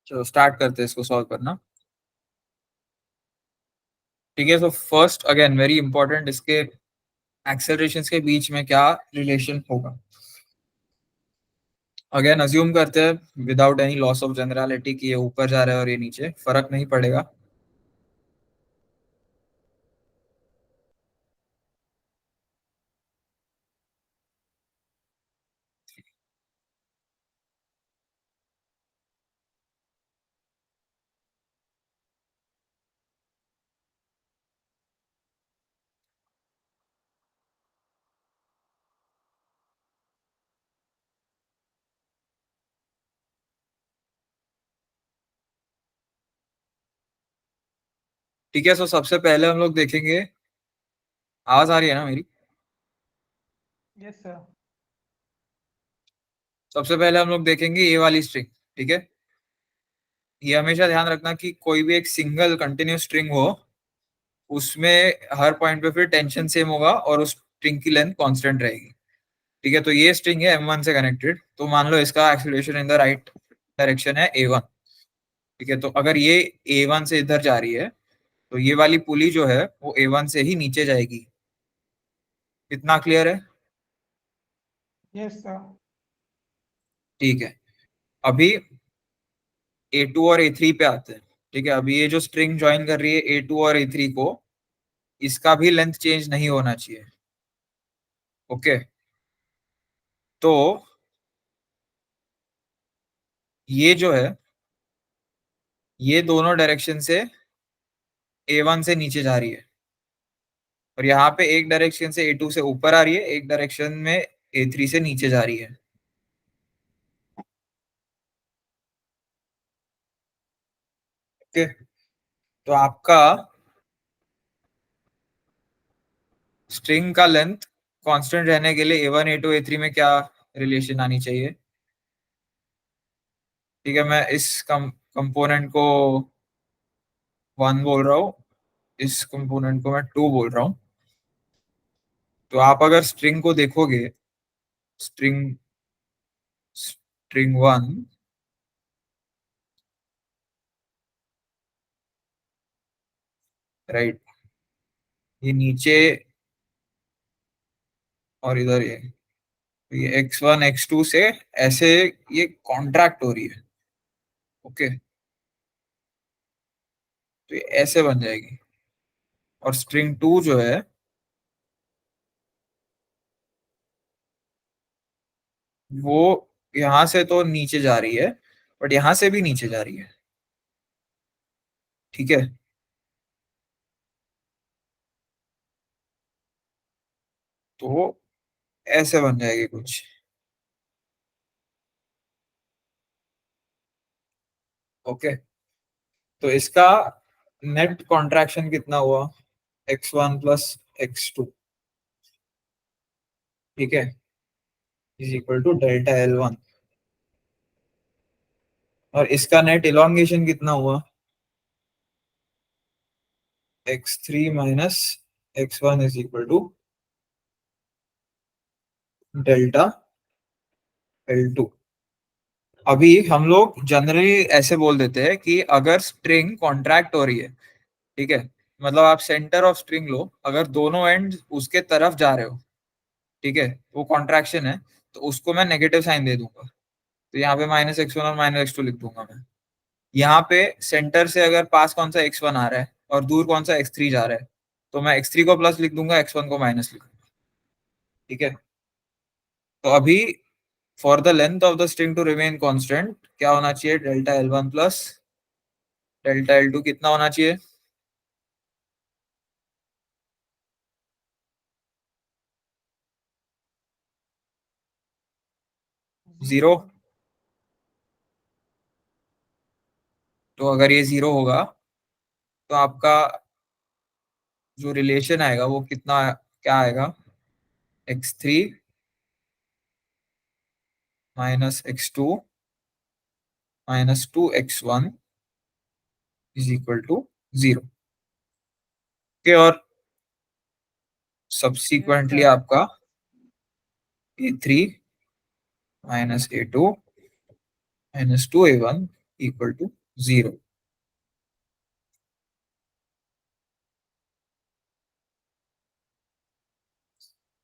चलो स्टार्ट करते हैं इसको सॉल्व करना। ठीक है, तो फर्स्ट अगेन वेरी इंपॉर्टेंट, इसके एक्सेलरेशंस के बीच में क्या रिलेशन होगा। अगेन अज्यूम करते हैं without any loss of generality कि ये ऊपर जा रहा है और ये नीचे, फर्क नहीं पड़ेगा। ठीक है, सो सबसे पहले हम लोग देखेंगे, आवाज आ रही है ना मेरी? Yes sir. सबसे पहले हम लोग देखेंगे ये वाली स्ट्रिंग। ठीक है, ये हमेशा ध्यान रखना कि कोई भी एक सिंगल कंटिन्यूस स्ट्रिंग हो, उसमें हर पॉइंट पे फिर टेंशन सेम होगा और उस स्ट्रिंग की लेंथ कांस्टेंट रहेगी। ठीक है, तो ये स्ट्रिंग है m1 से कनेक्टेड, तो मान लो इसका acceleration in the right direction है a1। ठीक है, तो अगर ये a1 से इधर जा रही है तो ये वाली पुली जो है वो a1 से ही नीचे जाएगी। कितना क्लियर है? Yes sir. ठीक है, अभी a2 और a3 पे आते हैं। ठीक है, अभी ये जो स्ट्रिंग ज्वाइन कर रही है a2 और a3 को, इसका भी लेंथ चेंज नहीं होना चाहिए। ओके, तो ये जो है ये दोनों डायरेक्शन से a1 से नीचे जा रही है, और यहाँ पे एक डायरेक्शन से a2 से ऊपर आ रही है, एक डायरेक्शन में a3 से नीचे जा रही है। ओके, तो आपका स्ट्रिंग का लेंथ कांस्टेंट रहने के लिए a1 a2 a3 में क्या रिलेशन आनी चाहिए? ठीक है, मैं इस कंपोनेंट को 1 बोल रहा हूँ, इस कंपोनेंट को मैं 2 बोल रहा हूँ। तो आप अगर स्ट्रिंग को देखोगे, स्ट्रिंग स्ट्रिंग 1, राइट, ये नीचे और इधर ये x1 x2 से ऐसे ये कॉन्ट्रैक्ट हो रही है। ओके, तो ये ऐसे बन जाएगी, और स्ट्रिंग 2 जो है वो यहां से तो नीचे जा रही है, बट यहां से भी नीचे जा रही है। ठीक है, तो ऐसे बन जाएगी कुछ। ओके, तो इसका नेट कॉन्ट्रैक्शन कितना हुआ? x1 प्लस x2, ठीक है, is equal to delta L1। और इसका नेट इलोंगेशन कितना हुआ? x3 minus x1 is equal to delta L2। अभी हम लोग जनरली ऐसे बोल देते हैं कि अगर स्ट्रिंग कॉन्ट्रैक्ट हो रही है, ठीक है, मतलब आप सेंटर ऑफ स्ट्रिंग लो, अगर दोनों एंड उसके तरफ जा रहे हो, ठीक है, वो कॉन्ट्रैक्शन है, तो उसको मैं नेगेटिव साइन दे दूंगा। तो यहाँ पे माइनस x1 और माइनस x2 लिख दूंगा मैं। यहाँ पे सेंटर से अगर पास कौन सा x1 आ रहा है और दूर कौन सा x3 जा रहा है, तो मैं x3 को प्लस लिख दूंगा, x1 को माइनस लिख दूंगा। ठीक है, तो अभी for the length of the string to remain constant क्या होना चाहिए? Delta L1 plus delta L2 कितना होना चाहिए? 0। तो अगर ये 0 होगा तो आपका जो रिलेशन आएगा वो कितना, क्या आएगा, x3 minus x2 minus 2x1 is equal to 0। Okay, और सब्सिक्वेंटली sir. आपका a3 minus a2 minus 2a1 equal to 0।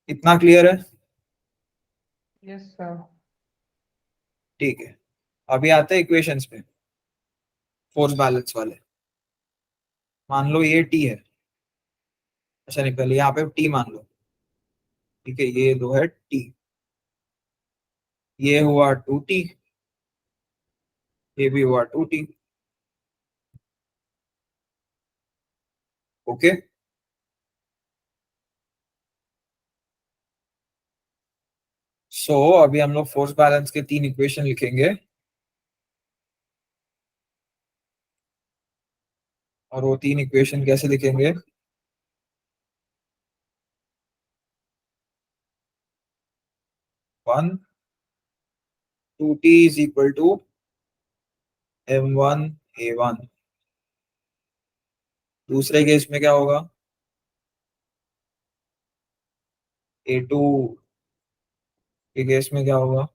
इतना क्लियर है? Yes, sir. ठीक है, अभी आते हैं इक्वेशंस पे, फोर्स बैलेंस वाले। मान लो ये t है, अच्छा नहीं, पहले यहाँ पे t मान लो। ठीक है, ये दो है t, ये हुआ 2t, ये भी हुआ 2t। ओके, सो अभी हम लोग फोर्स बैलेंस के 3 इक्वेशन लिखेंगे, और वो 3 इक्वेशन कैसे लिखेंगे? 1 2t is equal to m1 a1। दूसरे केस में क्या होगा? a2 के केस में क्या होगा?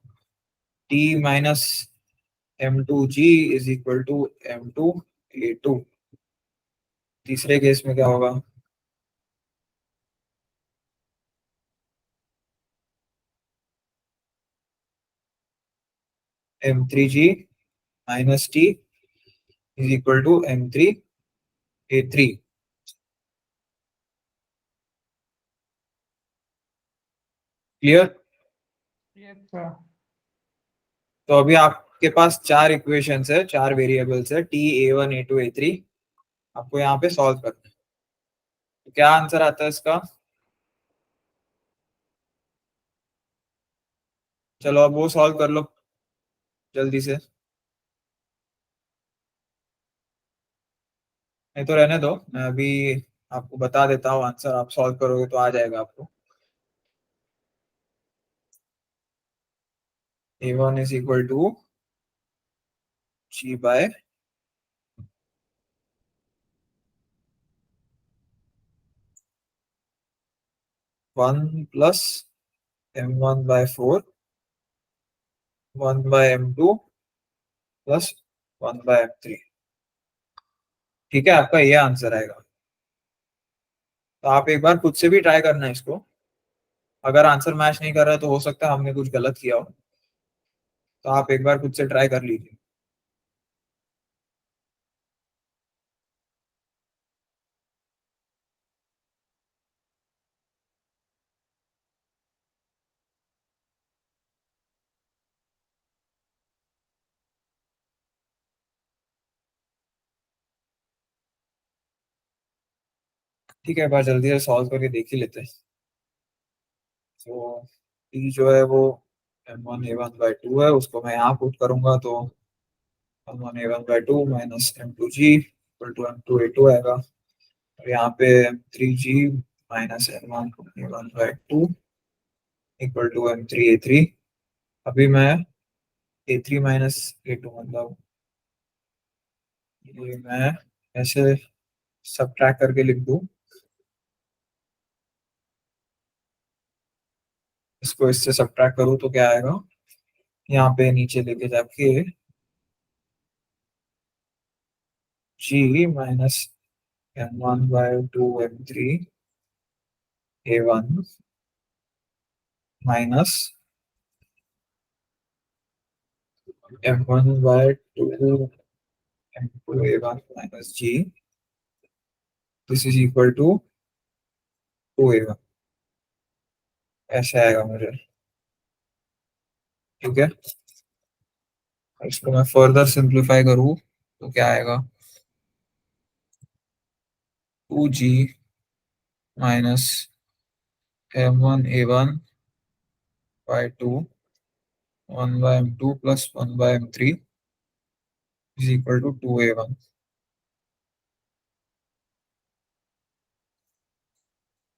t minus m2g is equal to m2 a2। तीसरे केस में क्या होगा? m3g minus t is equal to m3 a3। Clear? Yes, sir. तो अभी आपके पास 4 इक्वेशंस है, 4 वेरिएबल्स है, t a1 a2 a3। आपको यहाँ पे सॉल्व करना है। तो क्या आंसर आता है इसका? चलो अब वो सॉल्व कर लो जल्दी से, नहीं तो रहने दो, मैं अभी आपको बता देता हूँ आंसर, आप सॉल्व करोगे तो आ जाएगा आपको। a1 is equal to g by 1 plus m1 by 4 1 by m2 plus 1 by m3। ठीक है, आपका ये आंसर आएगा। तो आप एक बार खुद से भी ट्राई करना है इसको, अगर आंसर मैच नहीं कर रहा है तो हो सकता है हमने कुछ गलत किया हो, तो आप एक बार खुद से ट्राई कर लीजिए। ठीक है, एक बार जल्दी से सॉल्व करके देख ही लेते हैं। तो t जो है वो m1 a1 बाय 2 है, उसको मैं यहाँ पुट करूंगा तो m1 a1 by 2 minus m2g equal to m2 a2 आएगा, और यहाँ पे m3g minus m1 a1 by 2 equal to m3 a3। अभी मैं a3 माइनस a2 मतलब ये मैं ऐसे सब्ट्रैक्ट करके लिख दूं, इसको इससे सब्ट्रैक्ट करूँ तो क्या आएगा? यहाँ पे नीचे लेके जाके g minus m1 by 2 m3 a1 minus m1 by 2 m2 a1 minus g, this is equal to 2a1। ऐसे आएगा मुझे। ठीक है, इसको मैं फर्दर सिंप्लीफाई करूँ तो क्या आएगा? 2g minus m1 a1 by 2 1 by m2 plus 1 by m3 is equal to 2a1.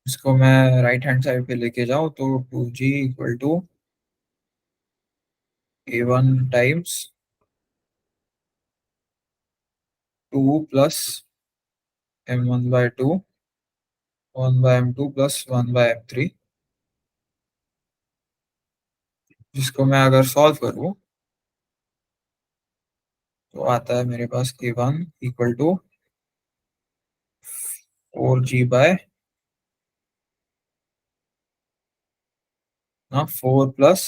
इसको मैं राइट हैंड साइड पे लेके जाऊं तो 2g equal to a1 times 2 plus m1 by 2 1 by m2 plus 1 by m3, जिसको मैं अगर सॉल्व करूं तो आता है मेरे पास a1 equal to 4g by 4 plus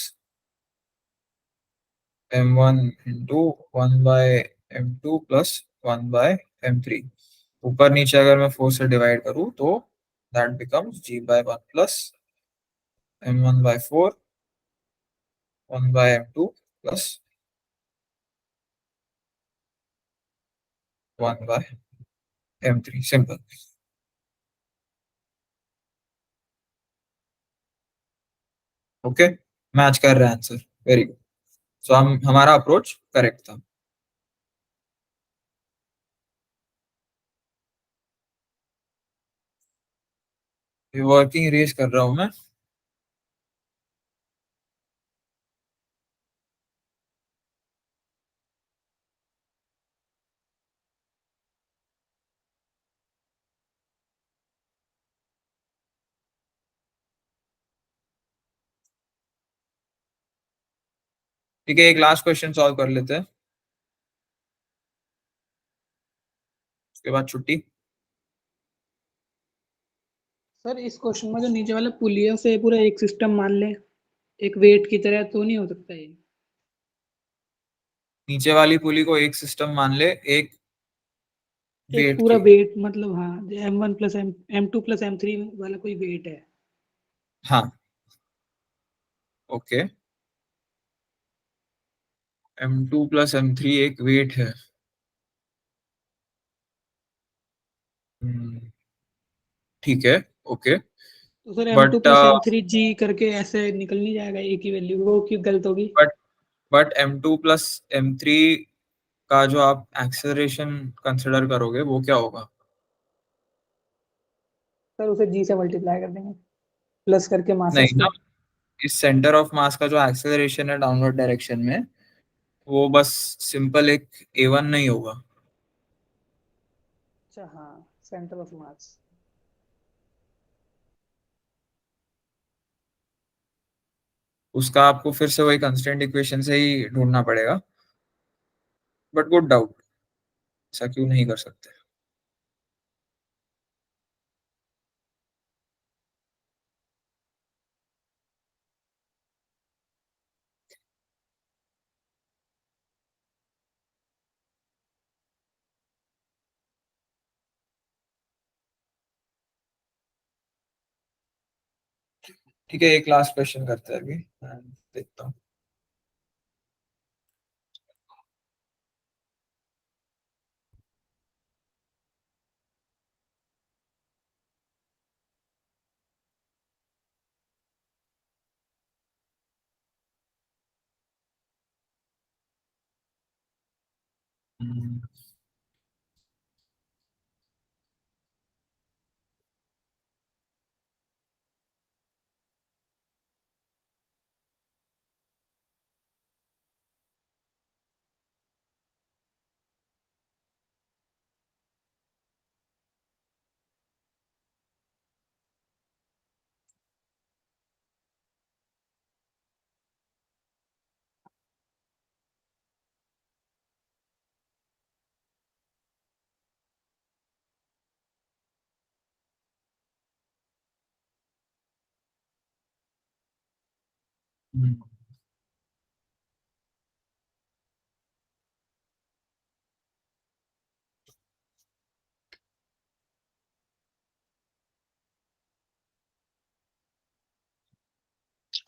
m1 into 1 by m2 plus 1 by m3। ऊपर नीचे अगर मैं 4 से डिवाइड करूं तो that becomes g by 1 plus m1 by 4 1 by m2 plus 1 by m3। Simple. Okay, match कर रहा है आंसर। Very good. सो हम हमारा अप्रोच करेक्ट था। वर्किंग रेस कर रहा हूं मैं। ठीक है, एक लास्ट क्वेश्चन सॉल्व कर लेते हैं, उसके बाद छुट्टी। सर इस क्वेश्चन में जो नीचे वाला पुलिया से पूरा एक सिस्टम मान ले, एक वेट की तरह, तो नहीं हो सकता ये? नीचे वाली पुली को एक सिस्टम मान ले, एक एक वेट पूरा की। वेट मतलब, हाँ, m1 plus m2 plus m3 वाला कोई वेट है। हाँ, ओके। m2 प्लस m3 एक वेट है। हम्म, ठीक है, ओके। तो sir m2 but plus m3 g करके ऐसे निकल नहीं जाएगा एक ही वैल्यू? वो क्यों गलत होगी? But but m2 plus m3 का जो आप एक्सेलरेशन कंसिडर करोगे वो क्या होगा? सर उसे g से मल्टीप्लाई कर देंगे, प्लस करके मासेस नहीं ना, को। इस सेंटर ऑफ मास का जो एक्सेलरेशन है डाउनवर्ड डायरेक्शन में, वो बस सिंपल एक a1 नहीं होगा। अच्छा, हाँ, सेंटर ऑफ मास। उसका आपको फिर से वही कंस्टेंट इक्वेशन से ही ढूंढना पड़ेगा। बट गुड डाउट, ऐसा क्यों नहीं कर सकते? ठीक है, एक लास्ट क्वेश्चन करते हैं अभी, मैं देखता हूँ। हम्म, हम्म।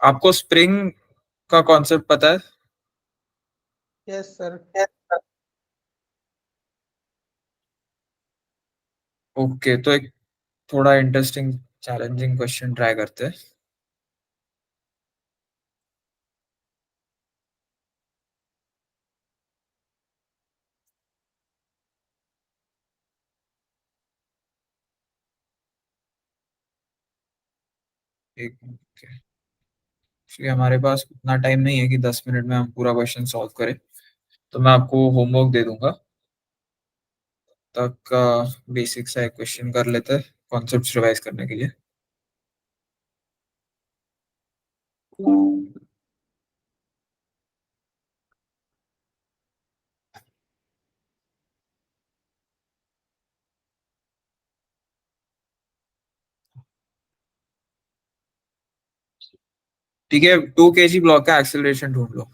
आपको स्प्रिंग का कॉन्सेप्ट पता है? Yes sir. ओके, तो एक थोड़ा इंटरेस्टिंग चैलेंजिंग क्वेश्चन ट्राई करते हैं। एक मिनट। एक्चुअली हमारे पास उतना टाइम नहीं है कि 10 मिनट में हम पूरा क्वेश्चन सॉल्व करें, तो मैं आपको होमवर्क दे दूंगा। तक का बेसिक सा एक क्वेश्चन कर लेते हैं कॉन्सेप्ट रिवाइज करने के लिए। ठीक है, 2 kg ब्लॉक का एक्सेलरेशन ढूंढ लो।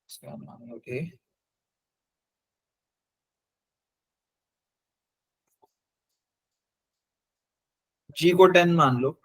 इसका मान लो कि जी को 10 मान लो।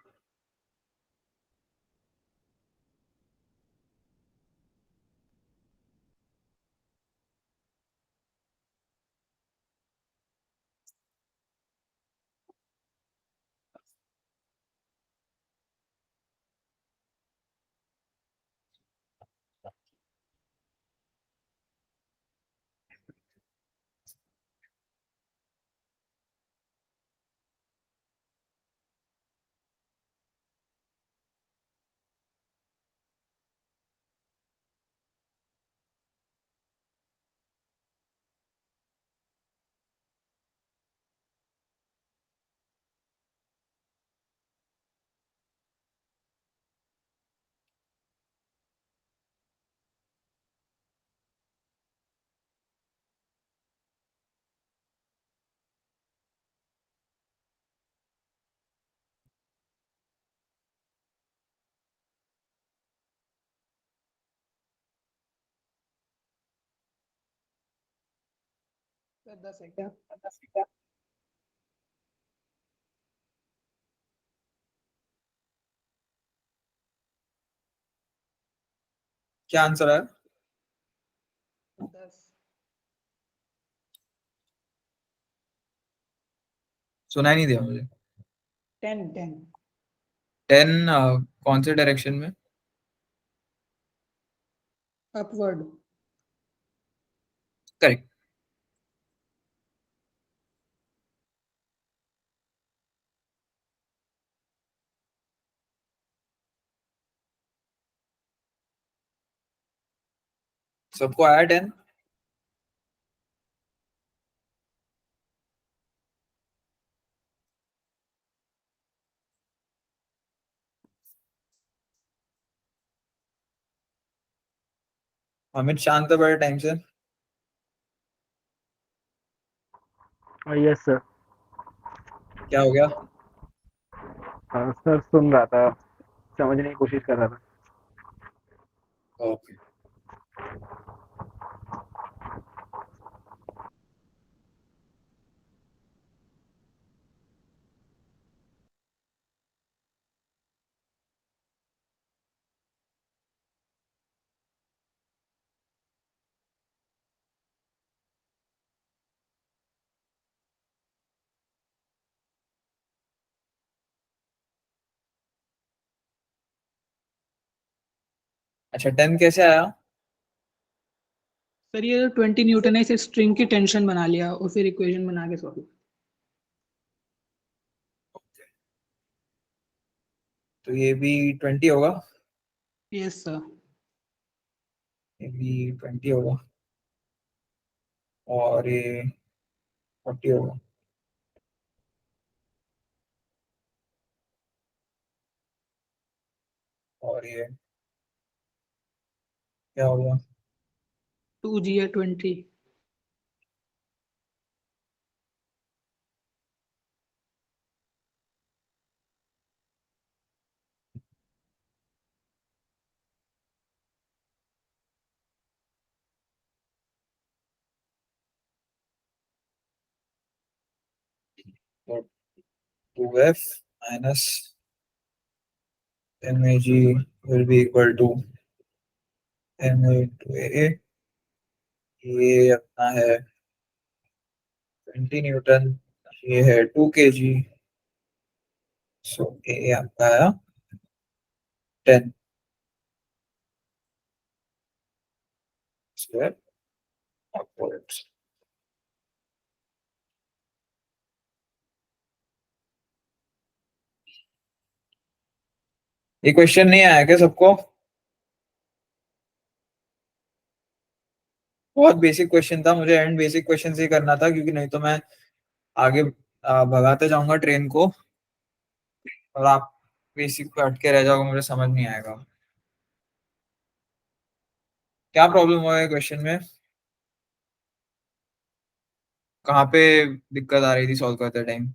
सर 10 है क्या? क्या आंसर है? 10। सुनाई नहीं दिया मुझे। 10। 10 कौन से डायरेक्शन में? अपवर्ड। करेक्ट। सबको आया 10? अमित शांत है बड़े टाइम से। Yes sir. क्या हो गया? सर सुन रहा था, समझने की कोशिश कर रहा था। ओके। अच्छा, 10 कैसे आया? सर ये 20 न्यूटन है, इसे स्ट्रिंग की टेंशन बना लिया और फिर इक्वेशन बना के सॉल्व। तो ये भी 20 होगा। Yes sir. ये भी 20 होगा और ये 40 होगा। और ये क्या होगा? 2G या 20। तो 2F minus MAG will be equal to MA into AA। ये अपना है 20 न्यूटन, ये है 2 kg, सो AA आपका आया 10 स्क्वायर अपवर्ड्स। ये क्वेश्चन नहीं आया क्या सबको? बहुत बेसिक क्वेश्चन था, मुझे एंड बेसिक क्वेश्चन से ही करना था, क्योंकि नहीं तो मैं आगे भगाते जाऊंगा ट्रेन को और आप बेसिक पे अटके रह जाओगे, मुझे समझ नहीं आएगा क्या प्रॉब्लम हुआ है क्वेश्चन में, कहाँ पे दिक्कत आ रही थी सॉल्व करते टाइम।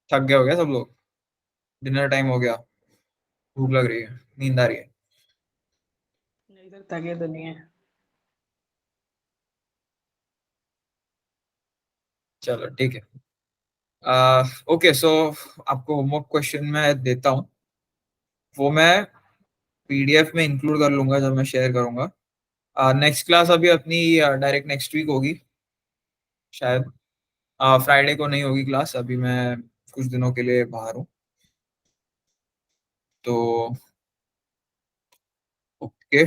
थक गए हो गया सब लोग? डिनर टाइम हो गया, भूख लग रही है, नींद आ रही है? नहीं सर, थके तो नहीं है। चलो ठीक है। ओके, सो आपको होमवर्क क्वेश्चन मैं देता हूँ, वो मैं पीडीएफ में इंक्लूड कर लूंगा जब मैं शेयर करूंगा। नेक्स्ट क्लास अभी अपनी डायरेक्ट नेक्स्ट वीक होगी शायद। फ्राइडे को नहीं होगी क्लास, अभी मैं कुछ दिनों के लिए बाहर हूँ, तो ओके।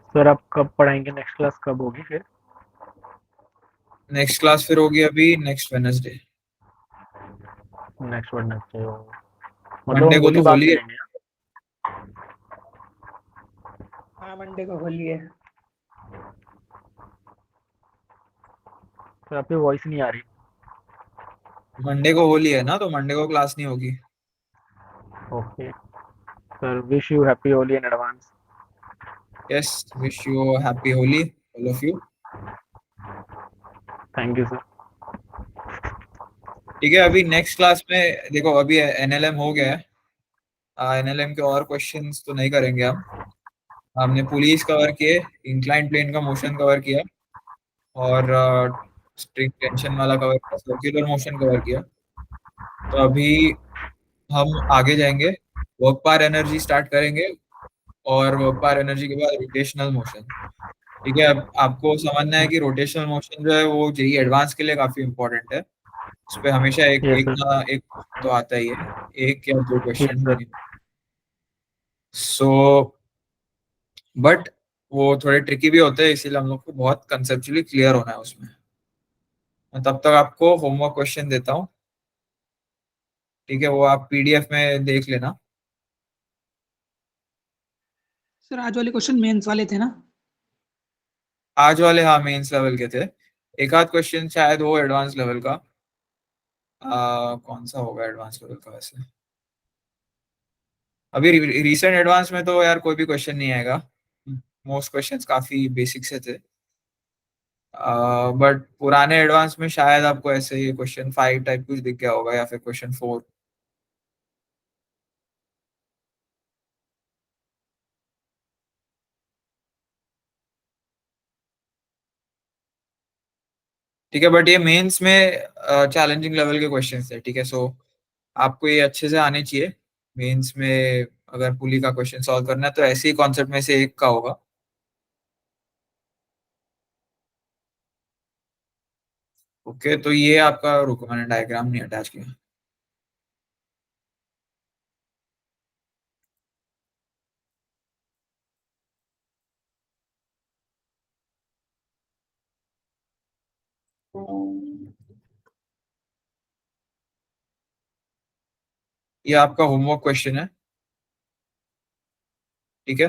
सर आप कब पढ़ाएंगे? नेक्स्ट क्लास कब होगी फिर? नेक्स्ट क्लास फिर होगी अभी नेक्स्ट वेडनेसडे। नेक्स्ट वेडनेसडे हो, मतलब मंडे हम को होली तो बाद होली है। मिलेंगे। हाँ, मंडे को होली है। सर आपकी वॉइस नहीं आ रही। मंडे को होली है ना, तो मंडे को क्लास नहीं होगी। Okay sir, wish you happy Holi in advance. Yes, wish you happy Holi all of you. Thank you sir. ठीक है, अभी नेक्स्ट क्लास में देखो, अभी एनएलएम हो गया है, एनएलएम के और क्वेश्चंस तो नहीं करेंगे हम। हमने पुलिस कवर किए, इंक्लाइन प्लेन का मोशन कवर किया, और स्ट्रिंग टेंशन वाला कवर किया, सर्कुलर मोशन कवर किया। तो अभी हम आगे जाएंगे, वर्क पार एनर्जी स्टार्ट करेंगे, और वर्क पार एनर्जी के बाद रोटेशनल मोशन। ठीक है, अब आपको समझना है कि रोटेशनल मोशन जो है वो जेई एडवांस के लिए काफी इंपॉर्टेंट है। उस पे हमेशा एक यस एक सर। ना एक तो आता ही है, एक या दो yes question sir. Minimum. So but वो थोड़े ट्रिकी भी होते हैं, इसीलिए हम लोग को बहुत कंसेप्चुअली क्लियर होना है उसमें। मैं तब तक आपको होमवर्क क्वेश्चन देता हूँ, ठीक है, वो आप पीडीएफ में देख लेना। सर आज वाले क्वेश्चन मेंस वाले थे ना? आज वाले हाँ मेंस लेवल के थे, एक आध क्वेश्चन शायद हो एडवांस लेवल का। कौन सा होगा एडवांस लेवल का वैसे? अभी रिसेंट एडवांस में तो यार कोई भी क्वेश्चन नहीं आएगा, मोस्ट क्वेश्चंस काफी बेसिक से थे। बट पुराने एडवांस में शायद आपको ऐसे ही क्वेश्चन 5 टाइप कुछ दिख गया होगा, या फिर क्वेश्चन 4। ठीक है, बट ये मेंस में चैलेंजिंग लेवल के क्वेश्चन थे, ठीक है। सो आपको ये अच्छे से आने चाहिए। मेंस में अगर पुली का क्वेश्चन सॉल्व करना है तो ऐसे ही कॉन्सेप्ट में से एक का होगा। ओके, तो ये आपका, रुको मैंने डायग्राम नहीं अटैच किया। ये आपका होमवर्क क्वेश्चन है, ठीक है।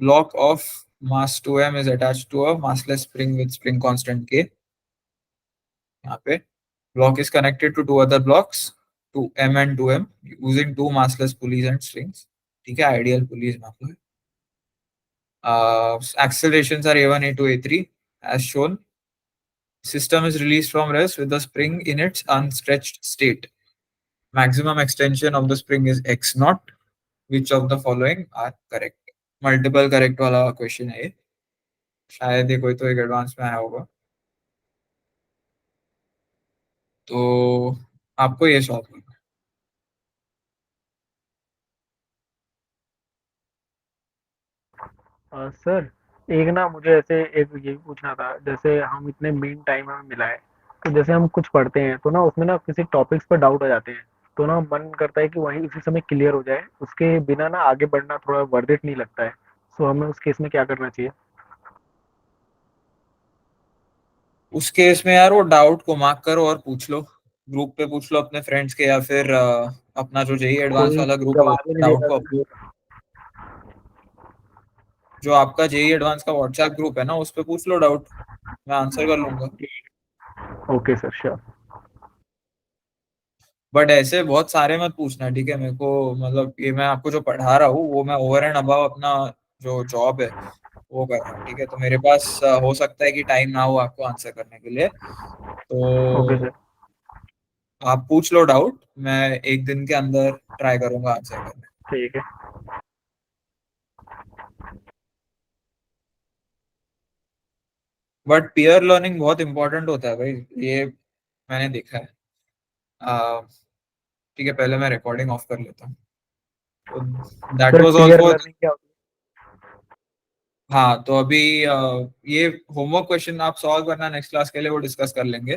block of mass 2m is attached to a massless spring with spring constant k. यहाँ पे block is connected to two other blocks, 2m and 2m, using two massless pulleys and strings. ठीक है, ideal pulleys मतलब. Accelerations are a1, a2, a3 as shown. System is released from rest with the spring in its unstretched state. Maximum extension of the spring is x naught. Which of the following are correct? Multiple correct वाला question है ये. शायद ये कोई तो एक advance में आया होगा, तो आपको ये सॉल्व करना है. सर एक ना मुझे ऐसे एक ये पूछना था, जैसे हम इतने मेन टाइम हमें मिला है, तो जैसे हम कुछ पढ़ते हैं तो ना उसमें ना किसी टॉपिक्स पर डाउट आ जाते हैं, तो ना मन करता है कि वही उसी समय क्लियर हो जाए, उसके बिना ना आगे बढ़ना थोड़ा वर्थ इट नहीं लगता है. सो हमें उस केस में क्या करना चाहिए? उस केस में यार वो डाउट को मार्क करो और पूछ लो, ग्रुप पे पूछ लो अपने फ्रेंड्स के, या फिर अपना जो जेई एडवांस कोई वाला ग्रुप है जवाब ही नहीं डाउट देगा को, सर. जो आपका जेई एडवांस का व्हाट्सएप ग्रुप है ना, उस पे पूछ लो डाउट, मैं आंसर कर लूंगा. Okay sir, sure. बट ऐसे बहुत सारे मत पूछना, ठीक है? मेरे को मतलब ये मैं आपको जो पढ़ा रहा हूँ वो मैं ओवर एंड अबाव अपना जो जॉब है वो कर रहा हूँ, ठीक है? तो मेरे पास हो सकता है कि टाइम ना हो आपको आंसर करने के लिए, ओके तो सर. आप पूछ लो डाउट, मैं एक दिन के अंदर ट्राई करूंगा आंसर करने. ठीक है. बट पीयर लर्निंग बहुत इंपॉर्टेंट होता है भाई, ये मैंने देखा है. ठीक है, पहले मैं रिकॉर्डिंग ऑफ कर लेता हूँ. तो that sir was peer also. Learning क्या होती हाँ, तो अभी ये होमवर्क क्वेश्चन आप सॉल्व करना नेक्स्ट क्लास के लिए, वो डिस्कस कर लेंगे.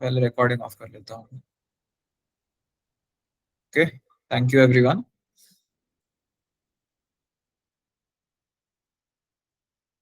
पहले रिकॉर्डिंग ऑफ कर लेता हूँ. Okay, thank you everyone.